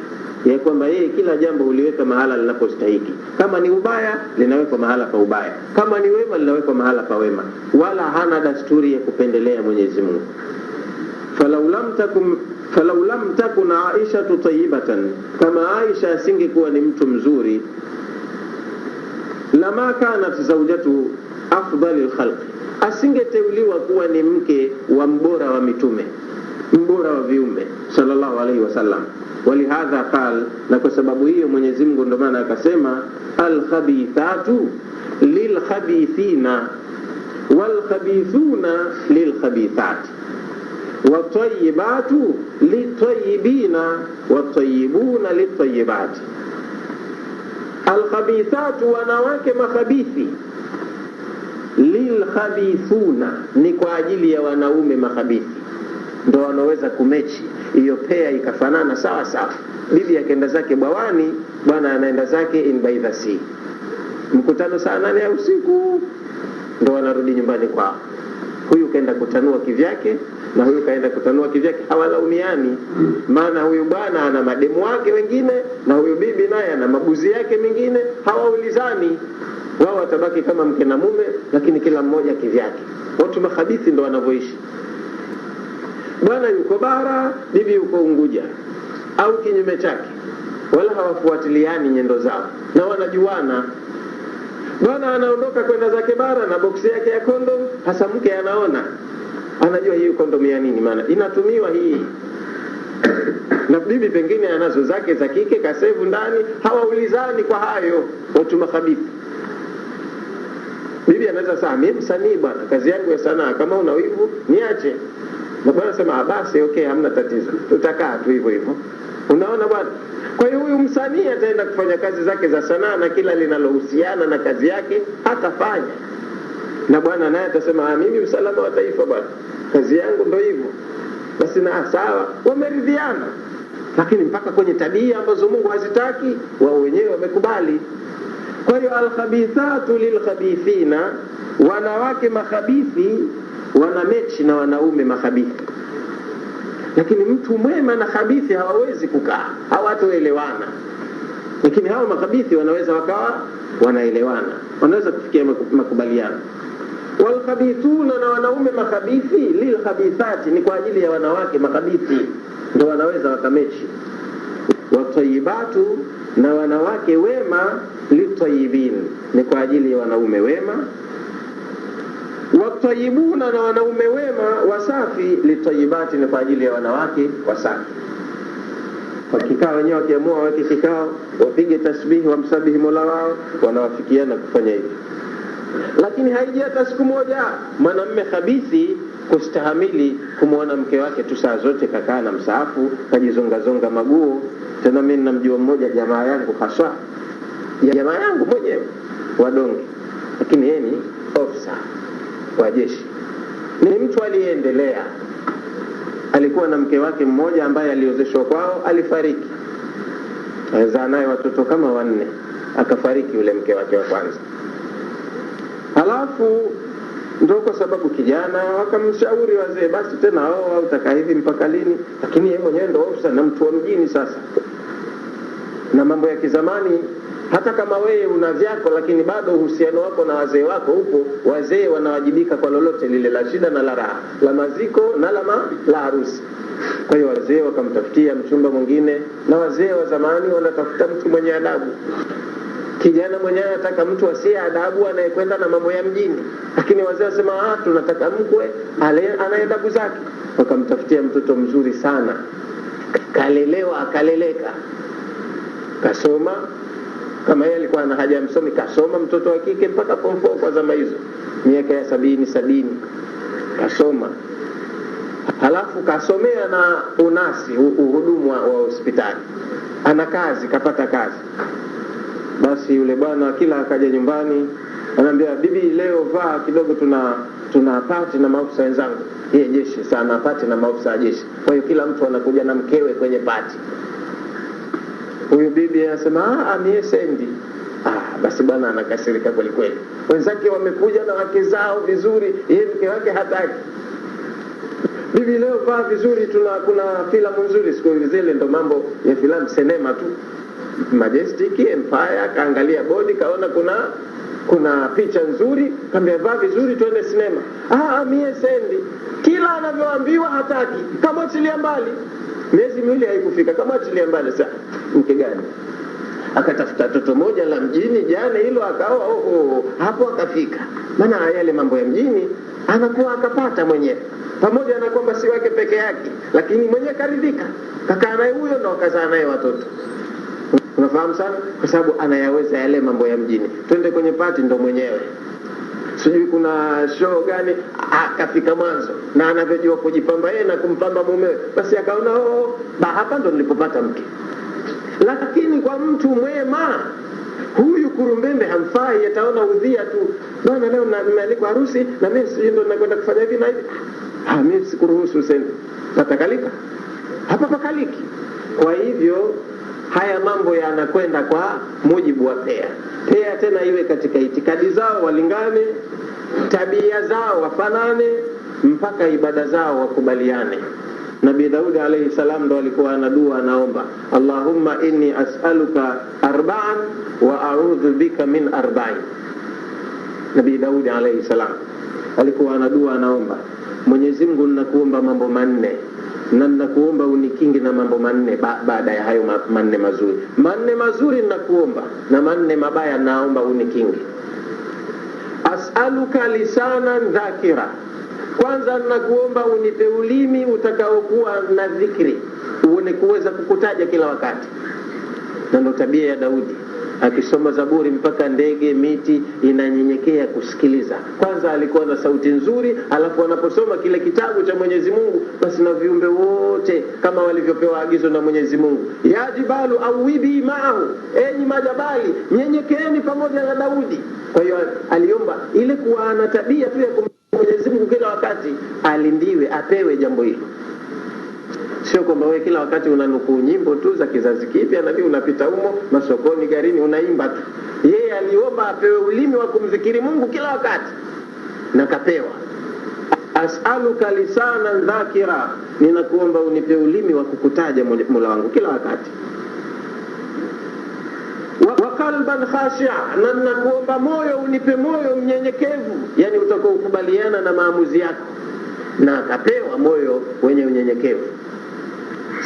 ya kwamba yeye kila jambo uliweka mahala linapostahiki. Kama ni ubaya linawekwa mahala pa ubaya, kama ni wema linawekwa mahala pa wema, wala hana dasturi ya kupendelea Mwenyezi Mungu. Falau lam takun Aisha tayyibatan, kama Aisha asingekuwa ni mtu mzuri, lama kanat zawjatu afdalil khalq, asingeteuliwa kuwa ni mke wa mbora wa mitume, mbora wa viumbe sallallahu alaihi wasallam. Walihadha qal, na kwa sababu hiyo Mwenyezi Mungu ndo maana akasema al-khabithatu lil-khabithina wal-khabithuna lil-khabithat wat-tayyibatu lit-tayyibina wat-tayyibuna lit-tayyibat. Al-khabithatu, wanawake makhabithi, lil-khabithuna, ni kwa ajili ya wanaume makhabithi, ndo wanaweza kumechi hiyo pea ikafanana sawa sawa. Bibi akaenda zake bwawani, bwana anaenda zake in by the sea, mkutano saa 8 ya usiku ndo wanarudi nyumbani kwao. Huyu kaenda kutanua kivyake na huyu kaenda kutanua kivyake, hawalaumiani. Maana huyu bwana ana mademu wake wengine na huyu bibi naye ana mabuzi yake mengine, hawaulizani. Wao watabaki kama mke na mume, lakini kila mmoja kivyake. Watu makhabithi ndo wanavyoishi. Bwana yuko bara, bibi yuko Unguja au kinyume chake, wala hawafuatiliani nyendo zao na wanajuana. Bwana anaondoka kwenda zake bara na boksi yake ya kondom, hasa mke anaona, anajua hii kondom ya nini, maana inatumiwa hii. Na bibi pengine anazo zake za kike kasevu ndani, hawaulizani kwa hayo. Watu makhabithi. Bibi anaweza sema mimi msanii bwana, kazi yangu ya sanaa, kama una wivu niache. Na bwana sema basi okay, hamna tatizo, tutakaa tu hivyo hivyo. Unaona bwana? Kwa hiyo huyu msanii ataenda kufanya kazi zake za sanaa na kila linalohusiana na kazi yake atafanya. Na bwana naye atasema mimi usalama wa taifa bwana, kazi yangu ndo hivyo. Basi na sawa, wameridhiana. Lakini mpaka kwenye tabia ambazo Mungu hazitaki, wao wenyewe wamekubali. Kwa hiyo al-khabithatu lil-khabithina, wanawake makhabithi wana mechi na wanaume makhabithi. Lakini mtu mwema na khabithi hawawezi kukaa, hawatoelewana. Lakini hao makhabithi wanaweza wakawa wanaelewana, wanaweza kufikia makubaliano. Wal-khabithuna, na wanaume makhabithi, lil-khabithati, ni kwa ajili ya wanawake makhabithi, ndio wanaweza wakamechi. Watayibatu, na wanawake wema, litayibin, ni kwa ajili ya wanaume wema. Watayibuna, na wanaume wema wasafi, litayibati, ni kwa ajili ya wanawake wasafi. Wakikaa wenyewe wakiamua wake kikao, wapige tasbihi, wamsabihi Mola wao, wanawafikiana kufanya hivi. Lakini haiji hata siku moja mwanamume khabithi kustahamili kumwona mke wake tu saa zote kakaa na msaafu, kajizongazonga maguo. Tena mimi ninamjua mmoja, jamaa yangu haswa, jamaa yangu mwenyewe wadonge, lakini yeye ni ofisa wa jeshi, ni mtu aliyeendelea. Alikuwa na mke wake mmoja ambaye aliozeshwa kwao, alifariki. Alizaa naye watoto kama 4, akafariki yule mke wake wa kwanza. Halafu ndio kwa sababu kijana wakamshauri wazee, basi tena hao utaka hivi mpaka lini? Lakini yeye mwenyewe ndio ofisa na mtu wa mjini sasa. Na mambo ya kizamani, hata kama wewe una vyako, lakini bado uhusiano wako na wazee wako upo. Wazee wanawajibika kwa lolote lile, la shida na la raha, la maziko na la harusi. Kwa hiyo wazee wakamtafutia mchumba mwingine, na wazee wa zamani wanatafuta mtu mwenye adabu. Kijana mwenyewe anataka mtu asiye adabu, anayekwenda na mambo ya mjini. Lakini wazee wasema tunataka mkwe ana adabu zake. Wakamtafutia mtoto mzuri sana, kalelewa akaleleka, kasoma. Kama yeye alikuwa na haja ya msomi, kasoma mtoto wa kike mpaka form 4 kwa zama hizo, miaka ya 70 kasoma. Halafu kasomea na unasi, uhudumu wa hospitali. Ana kazi, kapata kazi. Basi yule bwana kila akaja nyumbani anambia bibi, leo vaa kidogo, tuna party na maafisa wenzangu. Yeye jeshi sana, party na maafisa wa jeshi. Kwa hiyo kila mtu anakuja na mkewe kwenye party. Huyu bibi anasema mimi sendi. Basi bwana anakasirika kweli kweli. Wenzake wamekuja na wake zao vizuri, yeye mke wake hataki. Bibi, leo vaa vizuri, kuna filamu nzuri siku zile, ndo mambo ya filamu sinema tu. Majestic Empire, kaangalia bodi, kaona kuna picha nzuri, kaambia vaa vizuri tuende sinema. Mimi sendi. Kila anavyoambiwa hataki, kama achilia mbali. Miezi miwili haikufika, kama achilia mbali. Sasa mke gani? Akatafuta toto moja la mjini jana hilo, akaoa. Hapo akafika. Maana yale mambo ya mjini anakuwa akapata mwenyewe, pamoja na kwamba si wake peke yake, lakini mwenyewe karidhika, kakaa naye huyo na wakazaa naye watoto. Unafahamu sana, kwa sababu anayaweza yale mambo ya mjini. Twende kwenye party, ndo mwenyewe. Sijui kuna show gani, akafika mwanzo na anavyojua kujipamba yeye na kumpamba mumewe, basi akaona hapa ndo nilipopata mke. Lakini kwa mtu mwema, huyu kurumbembe hamfai, ataona udhia tu. Bwana leo nimealikwa harusi na mimi sijui ndo ninakwenda kufanya hivi na hivi. Mimi sikuruhusu usende. Patakalika hapa pakaliki. Kwa hivyo haya mambo yanakwenda kwa mujibu wa pea. Pea tena iwe katika itikadi zao walingane, tabia zao wafanane, mpaka ibada zao wakubaliane. Nabii Daudi alayhi salam ndo alikuwa anadua anaomba, Allahumma inni as'aluka arba'an wa a'udhu bika min arba'in. Nabii Daudi alayhi salam alikuwa anadua anaomba, Mwenyezi Mungu ninakuomba mambo manne, na ninakuomba unikinge na mambo manne baada ya hayo manne mazuri. Manne mazuri ninakuomba, na manne mabaya naomba unikinge. As'aluka lisanan dhakira, kwanza ninakuomba unipe ulimi utakaokuwa na dhikri, uone kuweza kukutaja kila wakati. Na ndo tabia ya Daudi, akisoma Zaburi mpaka ndege, miti inanyenyekea kusikiliza. Kwanza alikuwa na sauti nzuri, alafu anaposoma kile kitabu cha Mwenyezi Mungu, basi na viumbe wote kama walivyopewa agizo na Mwenyezi Mungu, ya jibalu awibi ma'ahu, enyi majabali nyenyekeeni pamoja na Daudi. Kwa hiyo aliomba ile kuwa ana tabia tu ya Mwenyezi Mungu kila wakati, alindiwe, apewe jambo hilo. Sio kwamba wewe kila wakati unanukuu nyimbo tu za kizazi kipya, nabii unapita humo masokoni, garini unaimba tu. Yeye aliomba apewe ulimi wa kumdhikiri Mungu kila wakati, na kapewa. As'aluka lisanan dhakira, ninakuomba unipe ulimi wa kukutaja Mola wangu kila wakati. Wa qalban khashi'a, na ninakuomba moyo, unipe moyo mnyenyekevu, yani utakaokubaliana na maamuzi yako. Na akapewa moyo wenye unyenyekevu.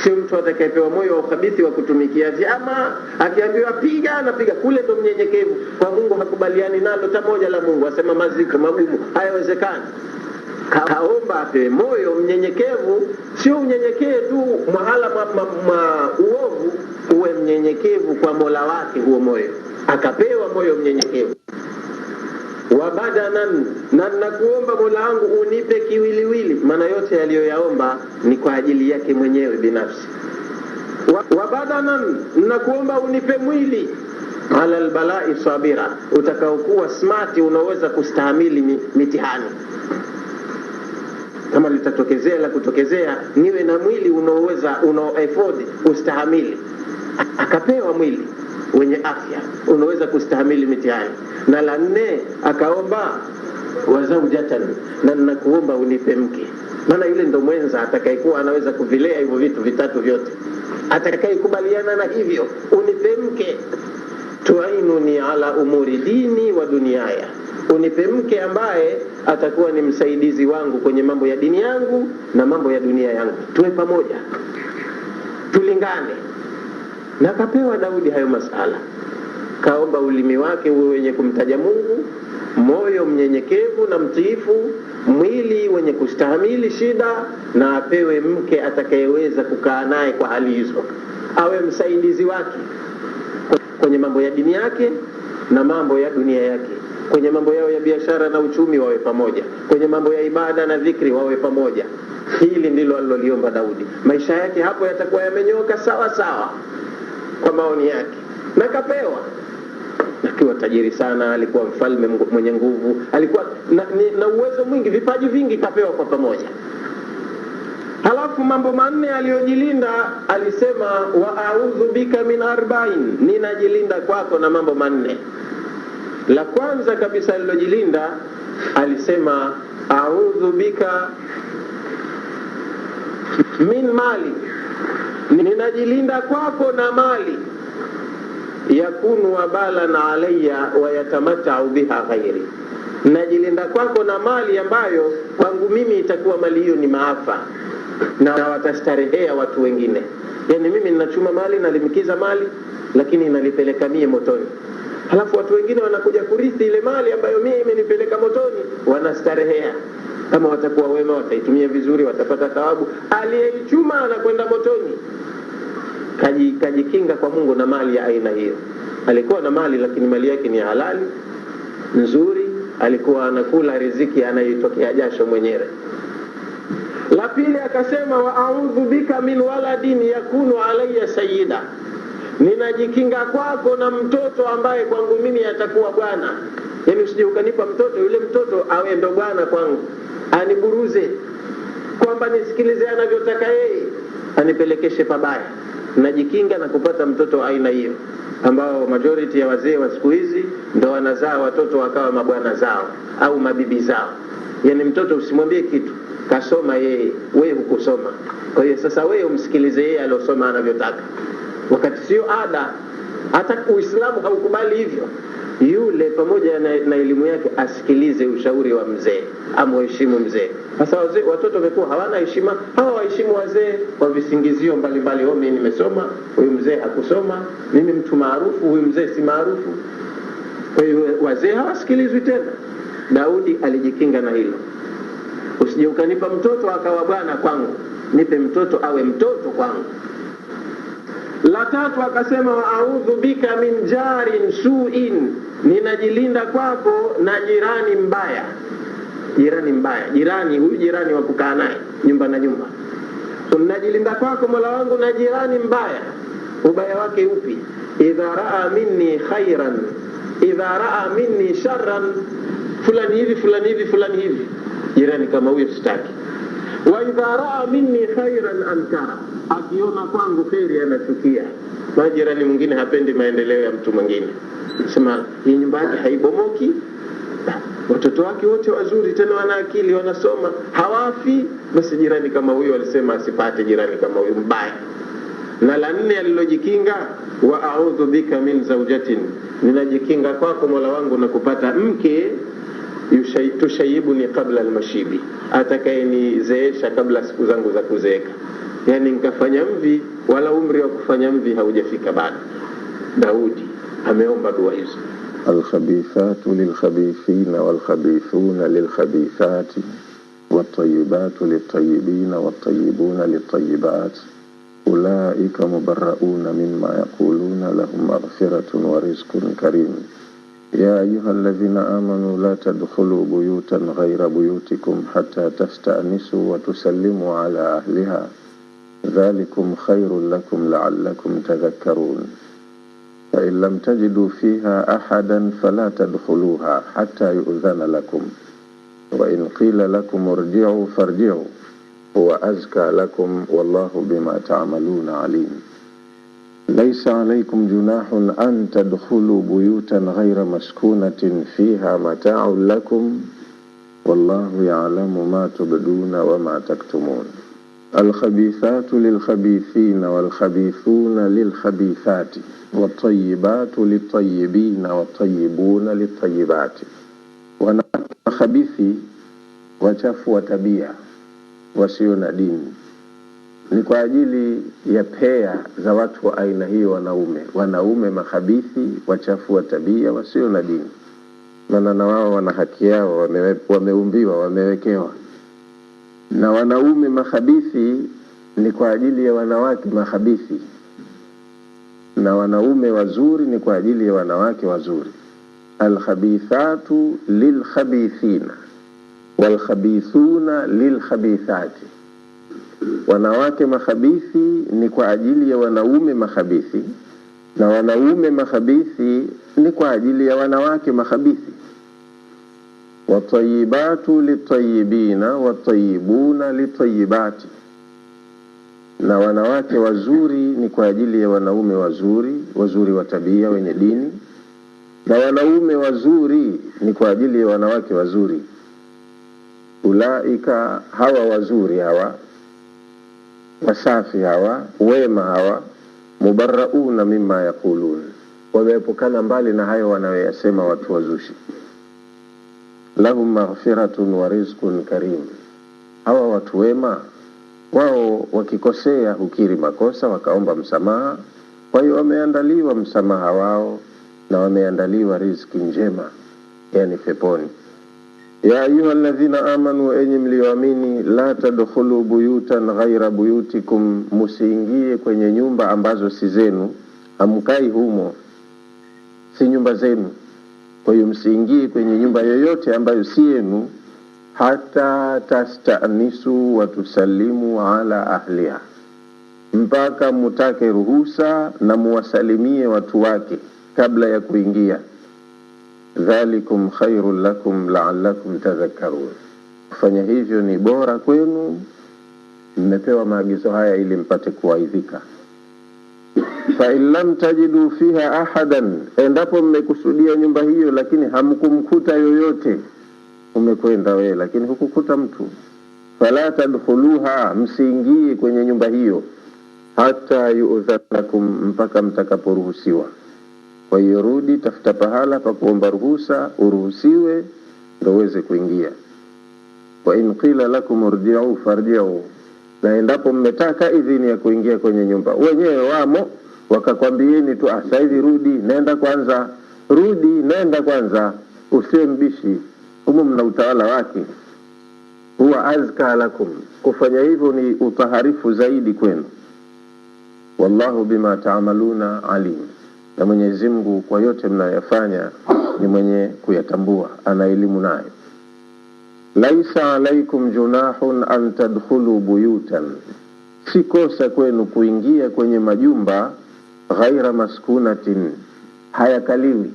Si mtu atakayepewa moyo wa ukhabithi wa kutumikia vyama, akiambiwa piga anapiga, kule ndo mnyenyekevu. Kwa Mungu hakubaliani nalo ta moja la Mungu, asema mazito magumu hayawezekani. Kaomba apewe moyo mnyenyekevu, sio unyenyekee tu mahala uovu, uwe mnyenyekevu kwa Mola wake huo moyo. Akapewa moyo mnyenyekevu. Wabadanan, na nakuomba Mola wangu unipe kiwiliwili, maana yote yaliyoyaomba ni kwa ajili yake mwenyewe binafsi. Wabadanan, nakuomba unipe mwili, ala albalai sabira, utakaokuwa smart, unaweza kustahimili mitihani. Kama litatokezea la kutokezea, niwe na mwili unaoweza afford ustahimili. Akapewa mwili wenye afya, unaweza kustahimili mitihani. Na la nne akaomba wazaujatan, na ninakuomba unipe mke, maana yule ndo mwenza atakayekuwa anaweza kuvilea hivyo vitu vitatu vyote, atakayekubaliana na hivyo. Unipe mke, tuainuni ala umuri dini wa duniaya, unipe mke ambaye atakuwa ni msaidizi wangu kwenye mambo ya dini yangu na mambo ya dunia yangu, tuwe pamoja, tulingane. Na kapewa Daudi hayo masala. Kaomba ulimi wake uwe wenye kumtaja Mungu, moyo mnyenyekevu na mtiifu, mwili wenye kustahimili shida, na apewe mke atakayeweza kukaa naye kwa hali hizo, awe msaidizi wake kwenye mambo ya dini yake na mambo ya dunia yake. Kwenye mambo yao ya biashara na uchumi wawe pamoja, kwenye mambo ya ibada na dhikri wawe pamoja. Hili ndilo aliloliomba Daudi. Maisha yake hapo yatakuwa yamenyoka sawa sawa kwa maoni yake. Na kapewa. Akiwa tajiri sana, alikuwa mfalme mwenye nguvu, alikuwa na uwezo mwingi, vipaji vingi kapewa kwa pamoja. Halafu mambo manne aliyojilinda, alisema wa a'udhu bika min arba'in, ninajilinda kwako na mambo manne. La kwanza kabisa alilojilinda, alisema a'udhu bika min mali, ninajilinda kwako na mali yakunu wabalan alayya wa yatamata'u biha ghairi. Najilinda kwako na mali ambayo kwangu mimi itakuwa mali hiyo ni maafa na watastarehea watu wengine. Yani mimi ninachuma mali, nalimkiza mali, lakini nalipeleka mie motoni. Halafu watu wengine wanakuja kurithi ile mali ambayo mimi imenipeleka motoni, wanastarehea. Kama watakuwa wema, wataitumia vizuri, watapata thawabu. Aliyeichuma anakwenda motoni. Kajikinga kwa Mungu na mali ya aina hiyo. Alikuwa na mali, lakini mali yake ni halali, nzuri, alikuwa anakula riziki anayotokea jasho mwenyewe. La pili akasema wa a'udhu bika min waladin yakunu alayya sayyida, ninajikinga kwako na mtoto ambaye kwangu mimi atakuwa bwana. Yani usije ukanipa mtoto, yule mtoto awe ndo bwana kwangu, aniburuze kwamba nisikilize anavyotaka yeye, anipelekeshe pabaya. najikinga na kupata mtoto aina hiyo, ambao majority ya wazee wa siku hizi ndio wanazaa watoto wakawa mabwana zao au mabibi zao. Yani mtoto usimwambie kitu, kasoma yeye, wewe hukusoma. Kwa hiyo sasa wewe umsikilize yeye aliyosoma anavyotaka, wakati sio ada. Hata Uislamu haukubali hivyo. Yule pamoja na elimu yake asikilize ushauri wa mzee, amheshimu mzee. Sasa watoto wamekuwa hawana heshima, hawaheshimu wazee kwa visingizio mbalimbali. Mimi nimesoma, huyu mzee hakusoma, mimi mtu maarufu, huyu mzee si maarufu. Kwa hiyo wazee hawasikilizwi tena. Daudi alijikinga na hilo. Usije ukanipa mtoto akawa bwana kwangu, nipe mtoto awe mtoto kwangu. La tatu akasema, wa a'udhu bika min jarin su'in, ninajilinda kwako na jirani mbaya. Jirani mbaya, jirani huyu jirani wa kukaa naye nyumba na nyumba. Ninajilinda kwako Mola wangu na jirani mbaya. Ubaya wake upi? Idha raa minni khairan, idha raa minni sharran, fulani hivi fulani hivi fulani hivi. Jirani kama huyo sitaki. Wa idha raa minni khairan ankara, akiona kwangu khairi anachukia. Na jirani mwingine hapendi maendeleo ya mtu mwingine. Sema hii nyumba yake haibomoki, watoto wake wote wazuri, tena wana akili, wanasoma, hawafi. Basi jirani kama huyo alisema asipate jirani kama huyo mbaya. Na la nne alilojikinga, wa a'udhu bika min zawjatin, ninajikinga kwako Mola wangu na kupata mke tushayibuni qabla almashibi, atakayenizeesha kabla siku zangu za kuzeeka. Yani nikafanya mvi wala umri wa kufanya mvi haujafika bado. Daudi ameomba dua hizo. Al-khabithatu lil-khabithina wal-khabithuna lil-khabithati wat-tayyibatu lit-tayyibina wat-tayyibuna lit-tayyibati ulaika mubarrauna mimma yaquluna lahum maghfiratun wa rizqun karim. يا أيها الذين آمنوا لا تدخلوا بيوتا غير بيوتكم حتى تستأنسوا وتسلموا على أهلها ذلكم خير لكم لعلكم تذكرون. فإن لم تجدوا فيها أحدا فلا تدخلوها حتى يؤذن لكم، وإن قيل لكم ارجعوا فارجعوا هو أزكى لكم والله بما تعملون عليم. ليس عليكم جناح أن تدخلوا بيوتا غير مسكونة فيها متاع لكم والله يعلم ما تبدون وما تكتمون. الخبيثات للخبيثين والخبيثون للخبيثات والطيبات للطيبين والطيبون للطيبات. wanakhabithi wachafu wa tabia wasio na dini ni kwa ajili ya pea za watu wa aina hiyo, wanaume makhabithi wachafu wa tabia wasio na dini. Maana na wao wana haki yao, wameumbiwa, wamewekewa. Na wanaume makhabithi ni kwa ajili ya wanawake makhabithi, na wanaume wazuri ni kwa ajili ya wanawake wazuri. Al-khabithatu lil-khabithina wal-khabithuna lil-khabithati, wanawake makhabithi ni kwa ajili ya wanaume makhabithi, na wanaume makhabithi ni kwa ajili ya wanawake makhabithi. Watayibatu litayibina watayibuna litayibati, na wanawake wazuri ni kwa ajili ya wanaume wazuri wa tabia wenye dini, na wanaume wazuri ni kwa ajili ya wanawake wazuri. Ulaika, hawa wazuri hawa, wasafi hawa, wema hawa, mubarrauna mimma yaqulun, wameepukana mbali na hayo wanayoyasema watu wazushi. Lahum maghfiratun wa rizqun karim, hawa watu wema wao wakikosea hukiri makosa wakaomba msamaha, kwa hiyo wameandaliwa msamaha wao na wameandaliwa riziki njema, yani peponi. Ya ayyuhalladhina amanu, enyi mlioamini, la tadkhulu buyutan ghaira buyutikum, musiingie kwenye nyumba ambazo si zenu, hamkai humo, si nyumba zenu. Kwa hiyo msiingie kwenye nyumba yoyote ambayo si yenu, hata tastanisu wa tusallimu ala ahliha, mpaka mutake ruhusa na muwasalimie watu wake kabla ya kuingia. Dhalikum khairul lakum la'allakum tadhakkarun, kufanya hivyo ni bora kwenu, mmepewa maagizo haya ili mpate kuwaidhika. fa in lam tajidu fiha ahadan, endapo mmekusudia nyumba hiyo lakini hamkumkuta yoyote, umekwenda wewe lakini hukukuta mtu, fala tadkhuluha, msiingie kwenye nyumba hiyo, hata yu'dhanakum, mpaka mtakaporuhusiwa. Kwa hiyo rudi, tafuta pahala pa kuomba ruhusa, uruhusiwe ndio uweze kuingia. Wa in qila lakum urji'u farji'u, na endapo mmetaka idhini ya kuingia kwenye nyumba, wenyewe wamo wakakwambieni tu sasa hivi rudi, nenda kwanza, rudi, nenda kwanza, usiwe mbishi, humo mna utawala wake. Huwa azka lakum, kufanya hivyo ni utaharifu zaidi kwenu. Wallahu bima ta'maluna alim, na Mwenyezi Mungu kwa yote mnayofanya ni mwenye kuyatambua, ana elimu nayo. Laisa alaikum junahun an tadkhulu buyutan, si kosa kwenu kuingia kwenye majumba ghaira maskunatin, hayakaliwi.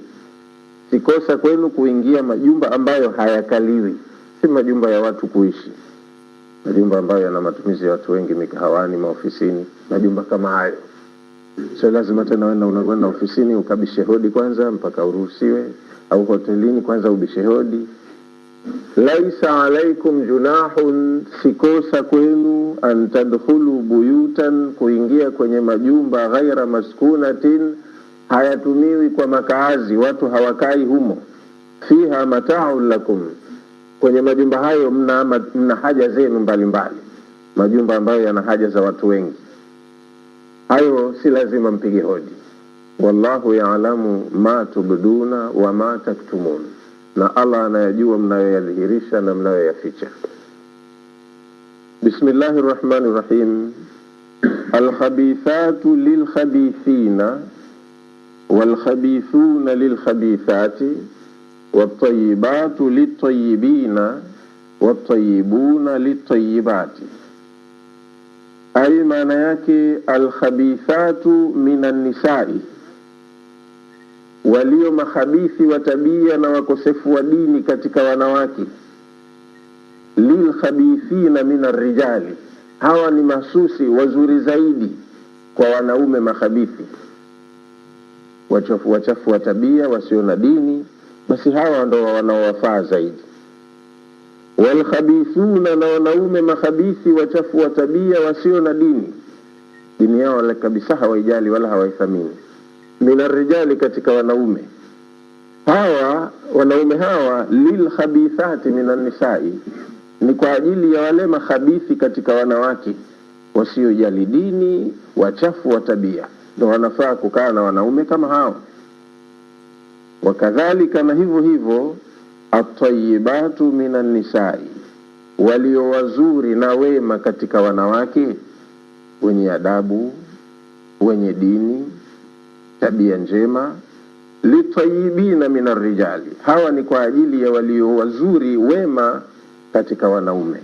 Si kosa kwenu kuingia majumba ambayo hayakaliwi, si majumba ya watu kuishi, majumba ambayo yana matumizi ya watu wengi, mikahawani, maofisini, majumba kama hayo. Sio lazima tena unakwenda ofisini ukabishe hodi kwanza mpaka uruhusiwe, au hotelini kwanza ubishe hodi. Laisa alaikum junahun, sikosa kwenu, an tadkhulu buyutan, kuingia kwenye majumba ghaira maskunatin, hayatumiwi kwa makaazi, watu hawakai humo. Fiha mata'un lakum, kwenye majumba hayo mna haja zenu mbalimbali, majumba ambayo yana haja za watu wengi, hayo si lazima mpige hodi. Wallahu ya'lamu ma tubduna wa ma taktumun, na Allah anayajua mnayoyadhihirisha na mnayoyaficha. Bismillahir Rahmanir Rahim. Al-khabithatu lil-khabithina wal-khabithuna lil-khabithati wat-tayyibatu lit-tayyibina wat-tayyibuna lit-tayyibati. Ay, maana yake al-khabithatu minan nisa'i, walio makhabithi wa tabia na wakosefu wa dini katika wanawake. Lil khabithina minar rijali, hawa ni mahsusi wazuri zaidi kwa wanaume makhabithi, wachafu wa tabia, wasio na dini, basi hawa ndo wanaowafaa zaidi. Wal khabithuna, na wanaume makhabithi wachafu wa tabia, wasio na dini, dini yao wala kabisa hawaijali wala hawaithamini. Minar rijali, katika wanaume hawa, wanaume hawa lil khabithati minan nisai, ni kwa ajili ya wale makhabithi katika wanawake wasiojali dini, wachafu wa tabia, ndio wanafaa kukaa na wanaume kama hao. Wakadhalika, na hivyo hivyo, at-tayyibatu minan nisai, walio wazuri na wema katika wanawake, wenye adabu, wenye dini, tabia njema. Litayibina minar rijali, hawa ni kwa ajili ya walio wazuri wema katika wanaume.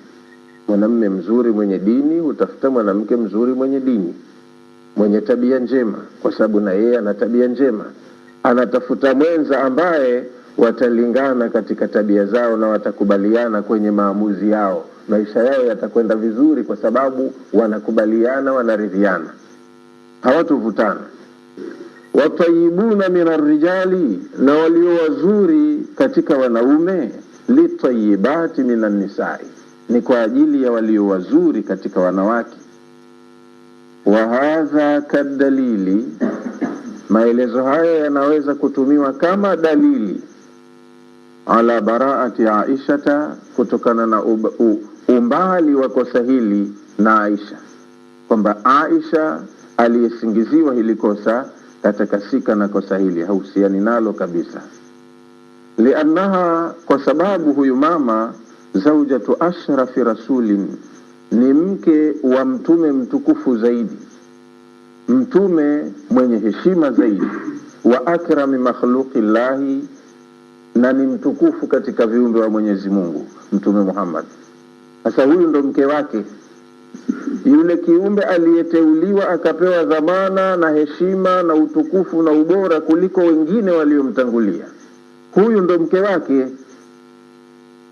Mwanamume mzuri mwenye dini utafuta mwanamke mzuri mwenye dini, mwenye tabia njema, kwa sababu na yeye ana tabia njema. Anatafuta mwenza ambaye watalingana katika tabia zao na watakubaliana kwenye maamuzi yao, maisha yao yatakwenda vizuri kwa sababu wanakubaliana, wanaridhiana, hawatuvutana. Watayibuna minar rijali, na walio wazuri katika wanaume. Litayibati minan nisai, ni kwa ajili ya walio wazuri katika wanawake. Wa hadha kadalili, maelezo haya yanaweza kutumiwa kama dalili, ala baraati Aishata, kutokana na umbali wa kosa hili na Aisha, kwamba Aisha aliyesingiziwa hili kosa katakasika na kosa hili, hausiani nalo kabisa. Liannaha, kwa sababu huyu mama zaujatu ashrafi rasulin, ni mke wa mtume mtukufu zaidi, mtume mwenye heshima zaidi, wa akrami makhluqillahi, na ni mtukufu katika viumbe wa Mwenyezi Mungu, mtume Muhammad. Sasa huyu ndo mke wake, yule kiumbe aliyeteuliwa akapewa dhamana na heshima na utukufu na ubora kuliko wengine waliomtangulia, huyu ndo mke wake.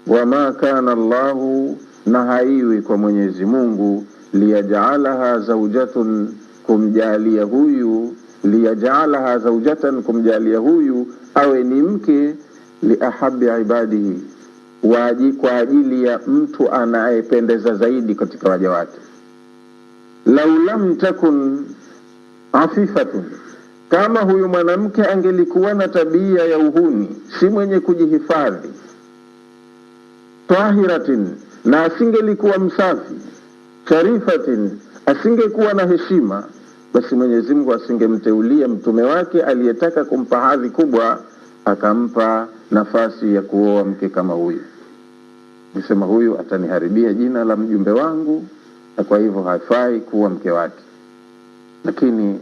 Wama kana Allahu, na haiwi kwa Mwenyezi Mungu, liyaj'alaha zawjatun, kumjalia huyu liyaj'alaha zawjatan, kumjalia huyu awe ni mke, liahabbi ibadihi, kwa ajili ya mtu anayependeza zaidi katika waja wake. Lau lam takun afifatun, kama huyu mwanamke angelikuwa na tabia ya uhuni, si mwenye kujihifadhi, tahiratin, na asingelikuwa msafi, sharifatin, asingekuwa na heshima, basi Mwenyezi Mungu asingemteulia mtume wake aliyetaka kumpa hadhi kubwa akampa nafasi ya kuoa mke kama huyu. Nisema huyu ataniharibia jina la mjumbe wangu, na kwa hivyo hafai kuwa mke wake. Lakini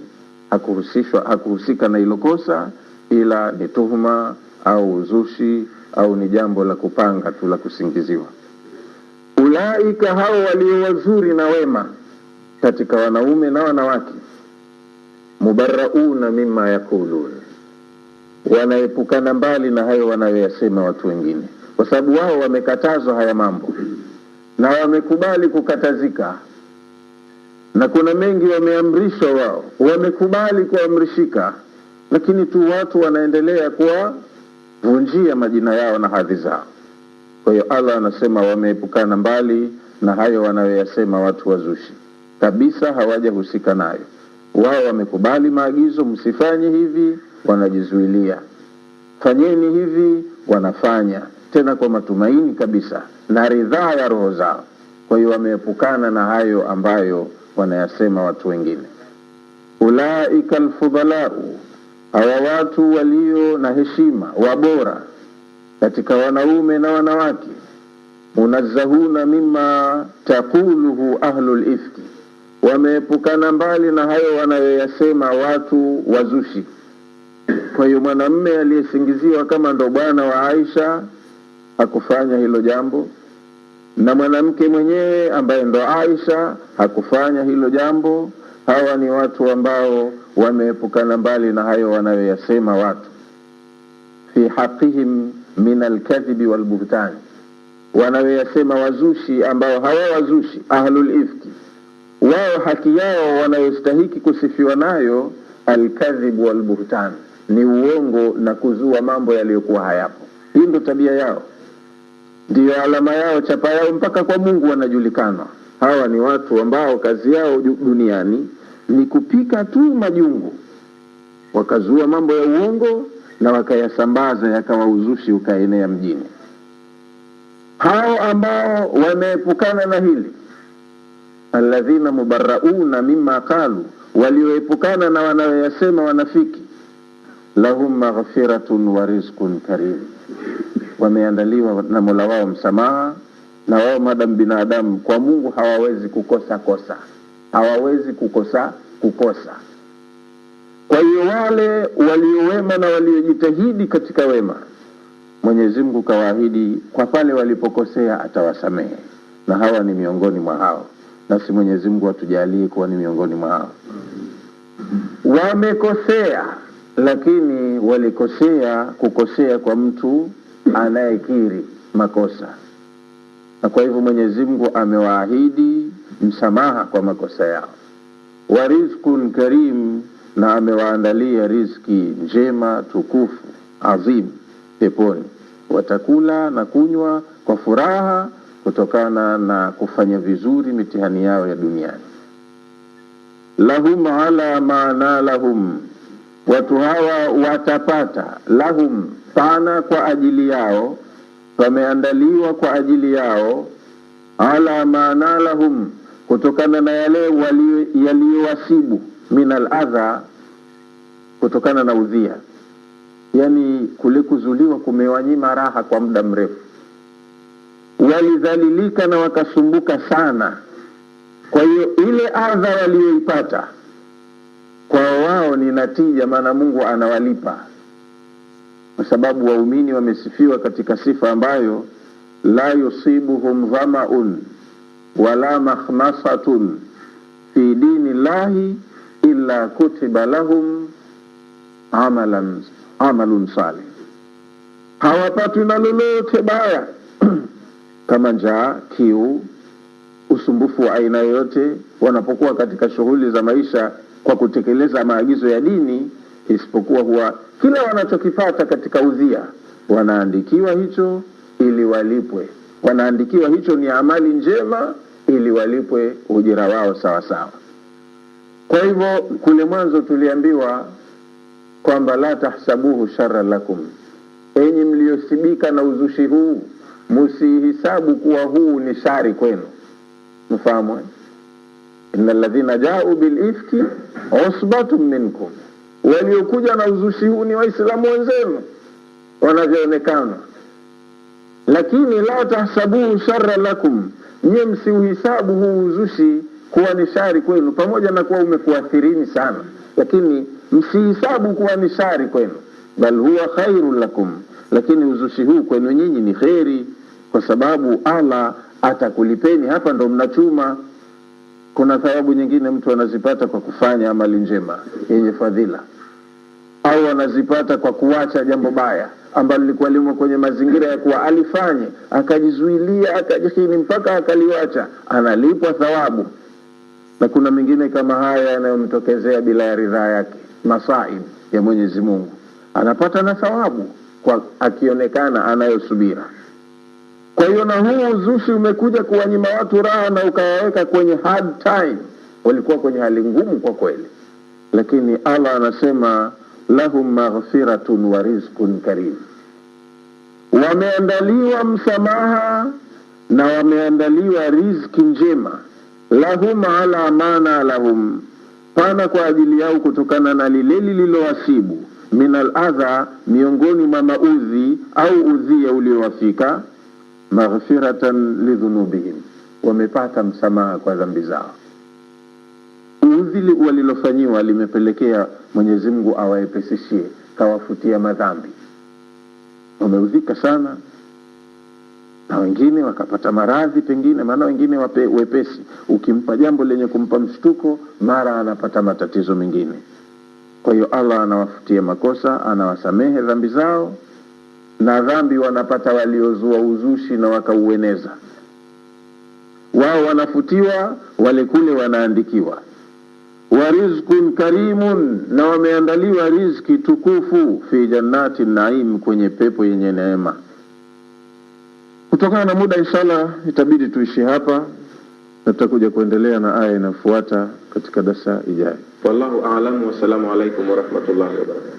hakuhusika na hilo kosa, ila ni tuhuma au uzushi au ni jambo la kupanga tu la kusingiziwa. Ulaika, hao walio wazuri na wema katika wanaume na wanawake, mubarrauna mimma yakulun, wanaepukana mbali na hayo wanayoyasema watu wengine, kwa sababu wao wamekatazwa haya mambo na wamekubali kukatazika, na kuna mengi wameamrishwa, wao wamekubali kuamrishika, lakini tu watu wanaendelea kuwavunjia majina yao na hadhi zao. Kwa hiyo Allah anasema wameepukana mbali na hayo wanayoyasema watu wazushi, kabisa hawajahusika nayo. Wao wamekubali maagizo, msifanye hivi, wanajizuilia, fanyeni hivi, wanafanya, tena kwa matumaini kabisa na ridhaa ya roho zao. Kwa hiyo wameepukana na hayo ambayo wanayasema watu wengine. Ulaika alfudalau, hawa watu walio na heshima, wabora katika wanaume na wanawake, munazzahuna mimma taquluhu ahlul ifki, wameepukana mbali na hayo wanayoyasema watu wazushi. Kwa hiyo mwanamume aliyesingiziwa kama ndo bwana wa Aisha hakufanya hilo jambo, na mwanamke mwenyewe ambaye ndo Aisha hakufanya hilo jambo. Hawa ni watu ambao wameepukana mbali na hayo wanayoyasema watu. Fi haqihim min alkadhibi walbuhtani, wanayoyasema wazushi ambao hawa wazushi ahlul ifki, wao haki yao wanayostahiki kusifiwa nayo alkadhib walbuhtan, ni uongo na kuzua mambo yaliyokuwa hayapo. Hii ndio tabia yao, ndio alama yao, chapa yao, mpaka kwa Mungu wanajulikana. Hawa ni watu ambao kazi yao duniani ni kupika tu majungu, wakazua mambo ya uongo na wakayasambaza yakawa uzushi ukaenea mjini. Hao ambao wameepukana na hili, alladhina mubarrauna mimma qalu, walioepukana na wanayoyasema wanafiki, lahum maghfiratun wa rizqun karim, wameandaliwa na Mola wao msamaha. Na wao madam binadamu kwa Mungu hawawezi kukosa, hawawezi kukosa. Kwa hiyo wale waliowema na waliojitahidi katika wema, Mwenyezi Mungu kawaahidi kwa pale walipokosea atawasamehe, na hawa ni miongoni mwa hao. Nasi Mwenyezi Mungu atujalie kuwa ni miongoni mwa hao. Wamekosea, lakini kukosea kwa mtu anayekiri makosa, na kwa hivyo Mwenyezi Mungu amewaahidi msamaha kwa makosa yao. Wa rizqun karim, na amewaandalia riziki njema tukufu adhim peponi. Watakula na kunywa kwa furaha kutokana na kufanya vizuri mitihani yao ya duniani. Lahum ala ma nalahum, watu hawa watapata, lahum pana kwa ajili yao, wameandaliwa kwa ajili yao, ala ma nalahum, kutokana na yale yaliyowasibu, minal adha, kutokana na udhia. Yani kule kuzuliwa kumewanyima raha kwa muda mrefu, walidhalilika na wakasumbuka sana. Kwa hiyo ile adha walioipata kwa wao ni natija, maana Mungu anawalipa, kwa sababu waumini wamesifiwa katika sifa ambayo la yusibuhum dhama'un wala makhmasatun fi dinillahi illa kutiba lahum amalun salih. Hawapatwi na lolote baya kama njaa, kiu, usumbufu wa aina yoyote wanapokuwa katika shughuli za maisha kwa kutekeleza maagizo ya dini, isipokuwa huwa kila wanachokipata katika udhia wanaandikiwa hicho ili walipwe. Wanaandikiwa hicho ni amali njema ili walipwe ujira wao sawa sawa. Kwa hivyo kule mwanzo tuliambiwa kwamba la tahsabuhu sharra lakum, enyi mliosibika na uzushi huu msihisabu kuwa huu ni shari kwenu. Mfahamu, innal ladhina ja'u bil ifki usbatun minkum, waliokuja na uzushi huu ni waislamu wenzenu wanavyoonekana. Lakini la tahsabuhu sharra lakum, nyie msiuhisabu huu uzushi kuwa ni shari kwenu, pamoja na kuwa umekuathirini sana, lakini msihisabu kuwa ni shari kwenu. Bal huwa khairul lakum, lakini uzushi huu kwenu nyinyi ni khairi, kwa sababu Allah atakulipeni. Hapa ndo mnachuma. Kuna thawabu nyingine mtu anazipata kwa kufanya amali njema yenye fadhila, au anazipata kwa kuacha jambo baya ambalo lilikuwa limo kwenye mazingira ya kuwa alifanye, akajizuilia, akajihini mpaka akaliwacha, analipwa thawabu. Na kuna mengine kama haya yanayomtokezea bila ya ridhaa yake, masaib ya Mwenyezi Mungu, anapata na thawabu kwa akionekana anayosubira. Kwa hiyo na huu uzushi umekuja kuwanyima watu raha na ukawaweka kwenye hard time, walikuwa kwenye hali ngumu kwa kweli. Lakini Allah anasema lahum maghfiratun wa rizqun karim, wameandaliwa msamaha na wameandaliwa riziki njema. Lahum ala mana lahum, pana kwa ajili yao kutokana na lile lililowasibu, minal adha, miongoni mwa maudhi au udhia uliowafika, maghfiratan lidhunubihim, wamepata msamaha kwa dhambi zao. Udhi walilofanyiwa limepelekea Mwenyezi Mungu awaepesishie, kawafutia madhambi. Wameudhika sana, na wengine wakapata maradhi pengine, maana wengine wepesi. Ukimpa jambo lenye kumpa mshtuko, mara anapata matatizo mengine. Kwa hiyo Allah anawafutia makosa, anawasamehe dhambi zao, na dhambi wanapata waliozua uzushi na wakaueneza. Wao wanafutiwa, wale kule wanaandikiwa. Wa rizqun karimun, na wameandaliwa riziki tukufu, fi jannati naim, kwenye pepo yenye neema. Kutokana na muda, inshallah itabidi tuishi hapa, na tutakuja kuendelea na aya inafuata katika darasa ijayo. Wallahu a'lam, wa salamu alaykum wa rahmatullahi wa barakatuh.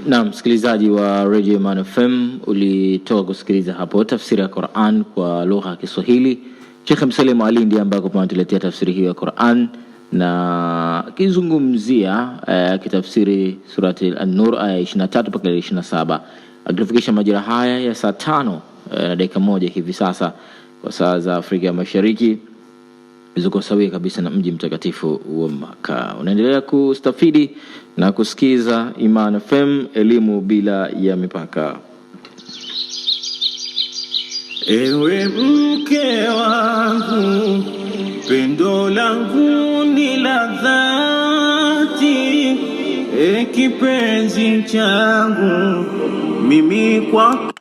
Na msikilizaji wa Radio Iman FM, ulitoka kusikiliza hapo tafsiri ya Qur'an kwa lugha ya Kiswahili. Sheikh Msalim Ali ndiye ambaye anatuletea tafsiri hiyo ya Qur'an na kizungumzia kitafsiri surati An-Nur aya 23 mpaka 27. Akifikisha majira haya ya saa 5 na dakika 1 hivi sasa kwa saa za Afrika Mashariki, ziko sawia kabisa na mji mtakatifu wa Makkah. Unaendelea kustafidi na kusikiza Iman FM, elimu bila ya mipaka. Ewe mke wangu, pendo langu ni la dhati, kipenzi changu mimi kwako.